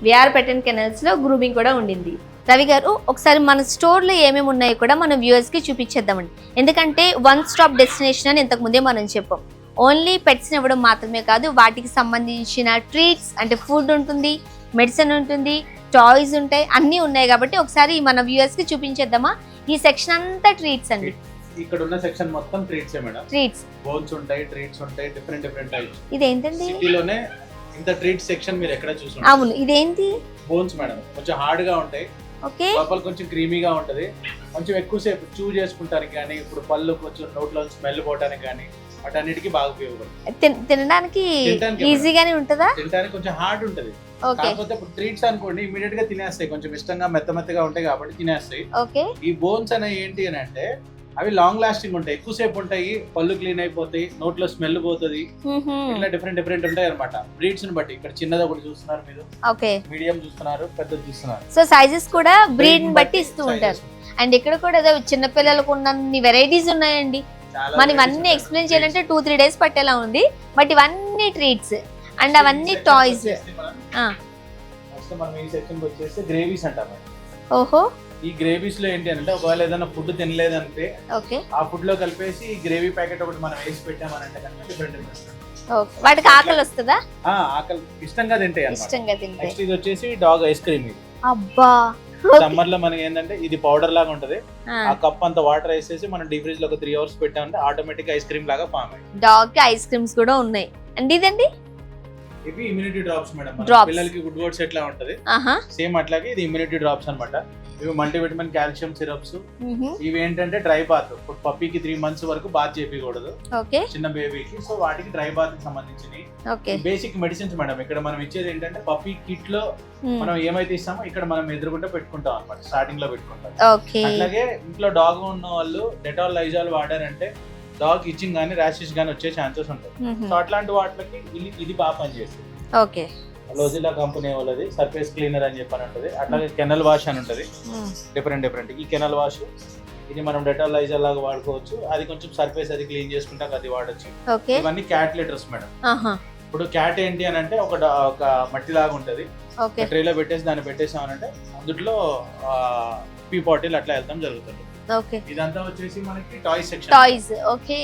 విఆర్ పెటన్ కెనల్స్ లో గ్రూమింగ్ కూడా ఉండింది. రవి గారు, ఒకసారి మన స్టోర్లో ఏమేమి ఉన్నాయో కూడా మన వ్యూవర్స్కి చూపించేద్దామండి. ఎందుకంటే వన్ స్టాప్ డెస్టినేషన్ అని ఇంతకుముందే మనం చెప్పాం. ఓన్లీ పెట్స్ని ఇవ్వడం మాత్రమే కాదు, వాటికి సంబంధించిన ట్రీట్స్ అంటే ఫుడ్ ఉంటుంది, మెడిసిన్ ఉంటుంది, టాయ్స్ ఉంటాయి, అన్నీ ఉన్నాయి. కాబట్టి ఒకసారి మన వ్యూవర్స్కి చూపించేద్దామా? ఈ సెక్షన్ అంతా ట్రీట్స్ అండి. ఇక్కడ ఉన్న సెక్షన్ మొత్తం ట్రీట్సే మేడం. ట్రీట్స్, బోన్స్ ఉంటాయి, ట్రీట్స్ ఉంటాయి, డిఫరెంట్ టైప్స్. ఇదేంటండి? సిటీలోనే ఇంత ట్రీట్ సెక్షన్ మీరు ఎక్కడ చూసుంటారు? అవును, ఇదేంటి? బోన్స్ మేడం, కొంచెం హార్డ్ గా ఉంటాయి, ఓకే, లోపల కొంచెం క్రీమీగా ఉంటది, కొంచెం ఎక్కువసేపు చూ చేసుకుంటానికి కానీ, ఇప్పుడు పళ్ళు కొంచెం నోట్లో స్మెల్ పోవడానికి కానీ వాటన్నిటికీ బాగా ఉపయోగపడుతుంది. తినడానికి ఈజీగానే ఉంటుందా? తినడానికి కొంచెం హార్డ్ ఉంటది, కాకపోతే ఇప్పుడు ట్రీట్స్ అనుకోండి ఇమీడియట్ గా తినేస్తాయి, కొంచెం ఇష్టంగా మెత్తగా ఉంటాయి కాబట్టి తినేస్తాయి. ఓకే, ఈ బోన్స్ అనేవి ఏంటి అని అంటే అవి లాంగ్ లాస్టింగ్ ఉంటాయి, ఎక్కువసేపు ఉంటాయి, పళ్ళు క్లీన్ అయిపోతాయి, నోట్లో స్మెల్ పోతుంది, ఇట్లా డిఫరెంట్ ఉంటాయి అనమాట. బ్రీడ్స్ ని బట్టి ఇక్కడ చిన్నది ఒకటి చూస్తున్నారు మీరు, ఓకే, మీడియం చూస్తున్నారు, పెద్దది చూస్తున్నారు. సో సైజెస్ కూడా బ్రీడ్ ని బట్టి ఇస్తూ ఉంటారు. అండ్ ఇక్కడ కూడా ఏదో చిన్న పిల్లలకు ఉన్నన్ని వెరైటీస్ ఉన్నాయండి. మనం ఇవన్నీ ఎక్స్ప్లెయిన్ చేయాలంటే 2-3 డేస్ పట్టేలా ఉంది. బట్ ఇవన్నీ ట్రీట్స్ అండ్ అవన్నీ టాయ్స్. మనం ఈ సెక్షన్ వచ్చేసి గ్రేవీస్ అంటాం. ఓహో, ఈ గ్రేవీస్ లో ఏంటి అంటే ఒకవేళ ఏదైనా ఫుడ్ తినలేదంటే ఆ ఫుడ్ లో కలిపేసి ఈ గ్రేవీ ప్యాకెట్ ఒకటి మనం వేసి పెట్టామనంటే కనుక డిఫరెంట్. వాటికి ఆకలి వస్తుందా? ఆకలి ఇష్టంగా తింటాయి. నెక్స్ట్ ఇది వచ్చేసి డాగ్ ఐస్ క్రీమ్. ఇది అబ్బా, సమ్మర్ లో మనకి ఏంటంటే ఇది పౌడర్ లాగా ఉంటది, ఆ కప్ అంత వాటర్ వేసేసి మనం డీప్ ఫ్రిడ్జ్ లో ఒక 3 hours పెట్టామంటే ఆటోమేటిక్ ఐస్ క్రీమ్ లాగా ఫామ్ అయ్యి. డాగ్ కి ఐస్ క్రీమ్స్ కూడా ఉన్నాయి అండి. ఇదండి ఇవి ఇమ్యూనిటీ డ్రాప్స్ మేడం. పిల్లలకి గుడ్ వర్డ్స్ ఎట్లా ఉంటది సేమ్ అట్లాగే ఇది ఇమ్యూనిటీ డ్రాప్స్ అన్నమాట. ఇవి మల్టీవిటమిన్, కాల్షియం సిరప్స్. ఇవి ఏంటంటే డ్రై బాత్, ఇప్పుడు పప్పీకి 3 months వరకు బాత్ చేయకూడదు చిన్న బేబీకి, సో వాటికి డ్రై బాత్ కి సంబంధించి బేసిక్ మెడిసిన్స్ మేడం. ఇక్కడ మనం ఇచ్చేది ఏంటంటే పప్పీ కిట్ లో మనం ఏమైతే ఇస్తామో ఇక్కడ మనం ఎదురుకుంటే పెట్టుకుంటాం అనమాట, స్టార్టింగ్ లో పెట్టుకుంటాం. అట్లాగే ఇంట్లో డాగ్ ఉన్న వాళ్ళు డెటాల్, లైజాల్ వాడారంటే డాగ్ ఇచ్చింగ్ గానీ ర్యాషెస్ గానీ వచ్చే ఛాన్సెస్ ఉంటాయి. సో అట్లాంటి వాటికి ఇది బాగా పనిచేస్తుంది. ఓకే, లోజిలా కంపెనీ వాళ్ళది సర్ఫేస్ క్లీనర్ అని చెప్పని ఉంటుంది. అట్లాగే కెనల్ వాష్ అని ఉంటుంది, డిఫరెంట్. ఈ కెనల్ వాష్ ఇది మనం డెటాల్, లైజాల్ లాగా వాడుకోవచ్చు. అది కొంచెం సర్ఫేస్ అది క్లీన్ చేసుకుంటాం, అది వాడచ్చు. ఇవన్నీ క్యాట్ లిటర్స్ మేడం. ఇప్పుడు క్యాట్ ఏంటి అని అంటే ఒక మట్టి లాగా ఉంటది, ట్రేలో పెట్టేసి దాన్ని పెట్టేసామనంటే అందులో పీ బాటిల్ అట్లా వెళ్తాం జరుగుతుంది. ఇదంతా వచ్చేసి మనకి toys section. Toys, okay,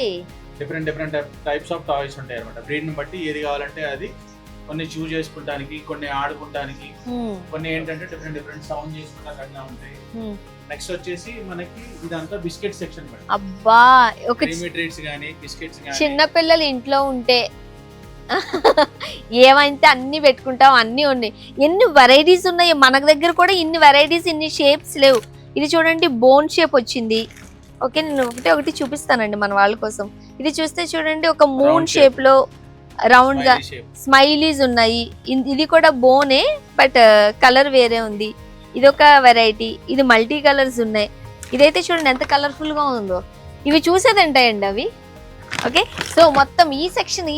different types of toys ఉంటాయి అనమాట. బ్రీడ్ ని బట్టి ఏది కావాలంటే అది, కొన్ని చూస్ చేసుకుంటానికి, కొన్ని ఆడుకుంటానికి, కొన్ని ఏంటంటే డిఫరెంట్ సౌండ్ చేసుకుంటానికి ఉంటాయి. నెక్స్ట్ వచ్చేసి మనకి ఇదంతా బిస్కెట్ సెక్షన్ మేడం. అబ్బా, ఒక ట్రీట్స్ గానీ బిస్కెట్స్ గానీ, చిన్న పిల్లలు ఇంట్లో ఉంటే ఏమైతే అన్ని పెట్టుకుంటాం, అన్ని ఉన్నాయి. ఎన్ని వెరైటీస్ ఉన్నాయి మన దగ్గర కూడా, ఇన్ని వెరైటీస్, ఇన్ని షేప్స్ లేవు. ఇది చూడండి, బోన్ షేప్ వచ్చింది. ఓకే, నేను ఒకటి చూపిస్తానండి మన వాళ్ళ కోసం. ఇది చూస్తే చూడండి, ఒక మూన్ షేప్ లో రౌండ్ గా స్మైలీస్ ఉన్నాయి. ఇది కూడా బోనే, బట్ కలర్ వేరే ఉంది. ఇది ఒక వెరైటీ, ఇది మల్టీ కలర్స్ ఉన్నాయి. ఇదైతే చూడండి ఎంత కలర్ఫుల్ గా ఉందో. ఇవి చూసేదంటాయండి అవి. ఓకే, సో మొత్తం ఈ సెక్షన్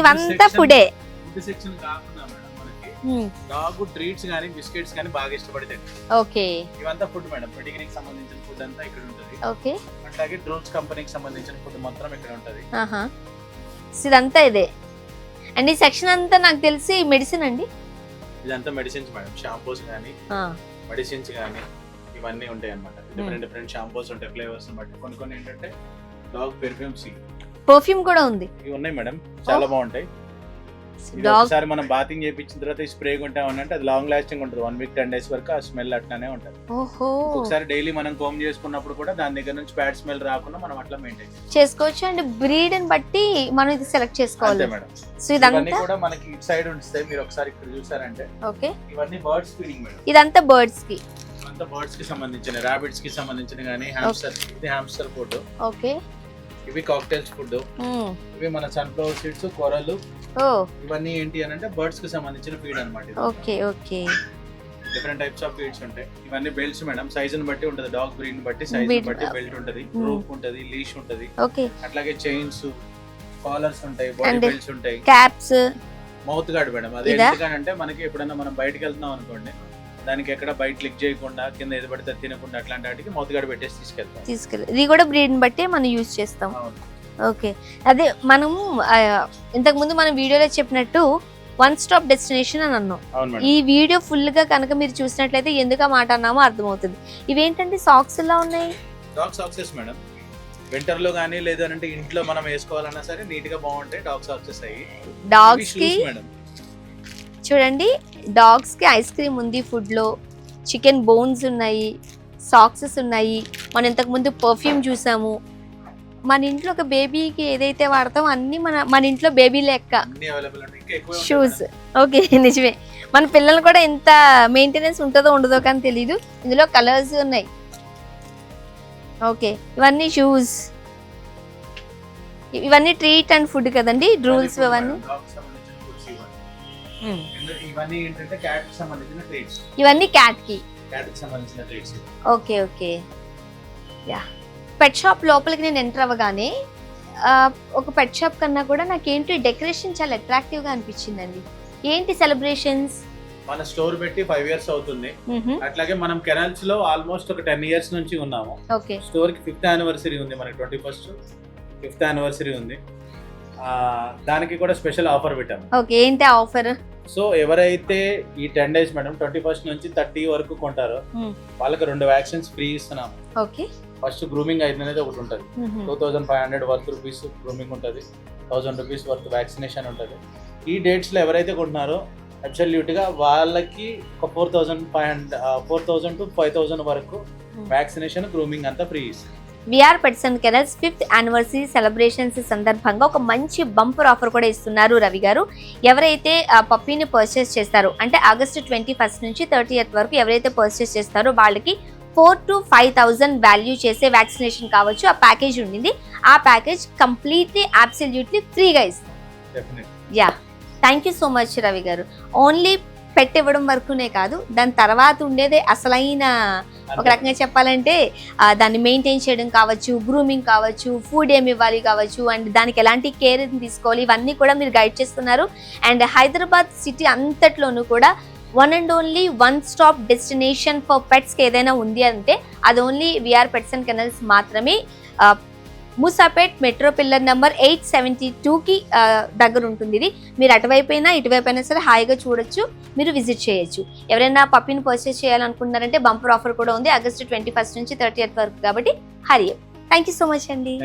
ఇవంతా ఫుడే. సెక్షన్ కాకుండా మేడం మనకి డాగ్ ట్రీట్స్ గానీ బిస్కెట్స్ గానీ బాగా ఇష్టపడతాయి. ఓకే, ఇవంతా ఫుడ్ మేడం. పెడిగ్రీకి సంబంధించిన ఫుడ్ అంతా ఇక్కడ ఉంటుంది. ఓకే, అట్లాగే డ్రోన్స్ కంపెనీకి సంబంధించిన ఫుడ్ మొత్తం ఇక్కడ ఉంటుంది. ఇదంతా ఇదే. అండ్ ఈ సెక్షన్ అంతా నాకు తెలిసి మెడిసిన్ అండి. ఇదంతా మెడిసిన్స్ మేడం. షాంపూస్ గానీ మెడిసిన్స్ గానీ ఇవన్నీ ఉంటాయి అన్నమాట. డిఫరెంట్ షాంపూస్ ఉంటాయి, ఫ్లేవర్స్ బట్టి. కొన్ని ఏంటంటే డాగ్ పర్ఫ్యూమ్ కూడా ఉంది. ఇవి ఉన్నాయి మేడం, చాలా బాగుంటాయి. ఒకసారి మనం బాతింగ్ చేయించిన తర్వాత స్ప్రే కొంటామనంటే అది లాంగ్ లాస్టింగ్ ఉంటుంది. 1 week 10 days వరకు ఆ స్మెల్ అట్లానే ఉంటుంది. ఒకసారి డైలీ మనం కోమ్ చేసుకున్నప్పుడు కూడా దాని దగ్గర నుంచి బ్యాడ్ స్మెల్ రాకుండా మనం అట్లా మెయింటైన్ చేసుకోవచ్చు. అండ్ బ్రీడ్ ని బట్టి మనం ఇది సెలెక్ట్ చేసుకోవాలి మేడం. సో ఇవన్నీ కూడా మనకి ఇటు సైడ్ ఉంటాయి. మీరు ఒకసారి ఇక్కడ చూసారంటే ఓకే, ఇవన్నీ బర్డ్స్ ఫీడింగ్ మేడం. ఇదంతా బర్డ్స్ కి, అంతా బర్డ్స్ కి సంబంధించిన, రాబిట్స్ కి సంబంధించిన గానీ, హామ్స్టర్, ఇది హామ్స్టర్ ఫుడ్. ఓకే, ఇవి కాక్టైల్స్ ఫుడ్. ఇవి మన సన్ఫ్లవర్ సీడ్స్, కొరలు, ఇవన్నీ ఏంటి అని అంటే బర్డ్స్ కి సంబంధించిన ఫీడ్ అన్నమాట. Okay, okay, different types of feeds ఉంటాయి. ఇవన్నీ బెల్ట్స్ మేడం, సైజ్ ని బట్టి ఉంటుంది, డాగ్ బ్రీడ్ బట్టి సైజ్ ని బట్టి బెల్ట్ ఉంటుంది, రూప్ ఉంటుంది, లీష్ ఉంటుంది. ఓకే. అట్లాగే చైన్స్, కాలర్స్ ఉంటాయి, బాడీ బెల్ట్స్ ఉంటాయి, క్యాప్స్, మౌత్ గార్డ్ మేడం. అది ఎందుకంటే మనకి ఎప్పుడైనా మనం బయటకు వెళ్తున్నాం అనుకోండి, దానికి ఎక్కడ బయట క్లిక్ చేయకుండా కింద ఏది పడితే తినకుండా అట్లాంటి వాటికి మౌత్ గార్డ్ పెట్టేసి తీసుకెళ్తాం. ఇది కూడా బ్రీడ్ బట్టి మనం యూజ్ చేస్తాం. ఓకే. అదే మనము ఇంతకు ముందు మనం వీడియోలో చెప్పినట్టు వన్ స్టాప్ డెస్టినేషన్ అని అన్నాం. ఈ వీడియో ఫుల్ గా కనుక మీరు చూసినట్లయితే ఎందుకు ఆ మాట అన్నామో అర్థమవుతుంది. ఇవేంటంటే సాక్స్ లా ఉన్నాయి. డాగ్ సాక్సెస్ మేడం, వింటర్ లో గానీ లేదంటే ఇంట్లో మనం వేసుకోవాలన్నా సరే నీట్ గా బాగుంటాయి డాగ్ సాక్సెస్. అయ్యి డాగ్స్ కి చూడండి, డాగ్స్ కి ఐస్ క్రీమ్ ఉంది, ఫుడ్ లో చికెన్ బోన్స్ ఉన్నాయి, సాక్సెస్ ఉన్నాయి. మనం ఇంతకు ముందు పర్ఫ్యూమ్ చూసాము. మన ఇంట్లో ఒక బేబీకి ఏదైతే వాడతామో అన్ని మన ఇంట్లో బేబీ లెక్క. షూస్, ఓకే నిజమే. మన పిల్లలు కూడా ఎంత మెయింటెనెన్స్ ఉంటుందో ఉండదో కానీ తెలీదు. ఇందులో కలర్స్ ఉన్నాయి. ఓకే, ఇవన్నీ షూస్, ఇవన్నీ ట్రీట్ అండ్ ఫుడ్ కదండి, రూల్స్ అవన్నీ. ఇవన్నీ ఏంటంటే క్యాట్ కి సంబంధించిన ట్రీట్స్. ఇవన్నీ క్యాట్ కి సంబంధించిన treats. Okay okay. Yeah, pet shop లోపలికి నేను ఎంటర్ అవ్వగానే ఒక పెట్ షాప్ కన్నా కూడా నాకేంటి డెకరేషన్ చాలా అట్రాక్టివ్ గా అనిపించిందండి. ఏంటి సెలబ్రేషన్స్? మన స్టోర్ పెట్టి 5 years అవుతుంది. అట్లాగే మనం కెనాల్స్ లో ఆల్మోస్ట్ ఒక 10 years నుంచి ఉన్నాము. ఓకే. స్టోర్ కి 5th anniversary ఉంది, మనకి 21st 5th anniversary ఉంది. దానికి కూడా స్పెషల్ ఆఫర్ పెట్టాము. ఓకే, ఏంటి ఆఫర్? సో ఎవరైతే ఈ 10 days మేడం 21st నుంచి 30 వరకు కొంటారో వాళ్ళకి 2 వ్యాక్సిన్స్ ఫ్రీ ఇస్తున్నాము. ఓకే. ఫస్ట్ గ్రూమింగ్ అనేది ఒకటి ఉంటుంది, 2500 వర్త్ రూపీస్ గ్రూమింగ్ ఉంటుంది, 1000 రూపీస్ వర్త్ వ్యాక్సినేషన్ ఉంటుంది. ఈ డేట్స్ లో ఎవరైతే కొంటున్నారో అబ్సల్యూట్ గా వాళ్ళకి ఒక 4000 to 5000 వరకు వ్యాక్సినేషన్, గ్రూమింగ్ అంతా ఫ్రీ ఇస్తుంది. VR pets and kennels 5th anniversary celebrations సందర్భంగా ఒక మంచి బంపర్ ఆఫర్ కూడా ఇస్తున్నారు రవి గారు. ఎవరైతే ఆ పప్పీని పర్చేస్ చేస్తారో, అంటే ఆగస్ట్ 21st నుంచి 30th వరకు ఎవరైతే పర్చేస్ చేస్తారో వాళ్ళకి 4,000 to 5,000 వాల్యూ చేసే వ్యాక్సినేషన్ కావచ్చు, ఆ ప్యాకేజ్ ఉండింది. ఆ ప్యాకేజ్ కంప్లీట్లీ అబ్సల్యూట్లీ ఫ్రీగా ఇస్తారు. Yeah, thank you so much Ravi గారు. ఓన్లీ పెట్ ఇవ్వడం వరకునే కాదు, దాని తర్వాత ఉండేదే అసలైన, ఒక రకంగా చెప్పాలంటే దాన్ని మెయింటైన్ చేయడం కావచ్చు, గ్రూమింగ్ కావచ్చు, ఫుడ్ ఏమి ఇవ్వాలి కావచ్చు, అండ్ దానికి ఎలాంటి కేర్ తీసుకోవాలి, ఇవన్నీ కూడా మీరు గైడ్ చేస్తున్నారు. అండ్ హైదరాబాద్ సిటీ అంతట్లోనూ కూడా one and only one stop destination for పెట్స్కి ఏదైనా ఉంది అంటే అది only VR pets and kennels మాత్రమే. మూసాపేట్ మెట్రో పిల్లర్ నెంబర్ 872కి దగ్గర ఉంటుంది ఇది. మీరు అటువైపు అయినా ఇటువైపు అయినా సరే హాయిగా చూడొచ్చు, మీరు విజిట్ చేయొచ్చు. ఎవరైనా పప్పీని పర్చేస్ చేయాలనుకుంటున్నారంటే బంపర్ ఆఫర్ కూడా ఉంది ఆగస్ట్ 21st నుంచి 30th వరకు, కాబట్టి Hari. Thank you so much అండి.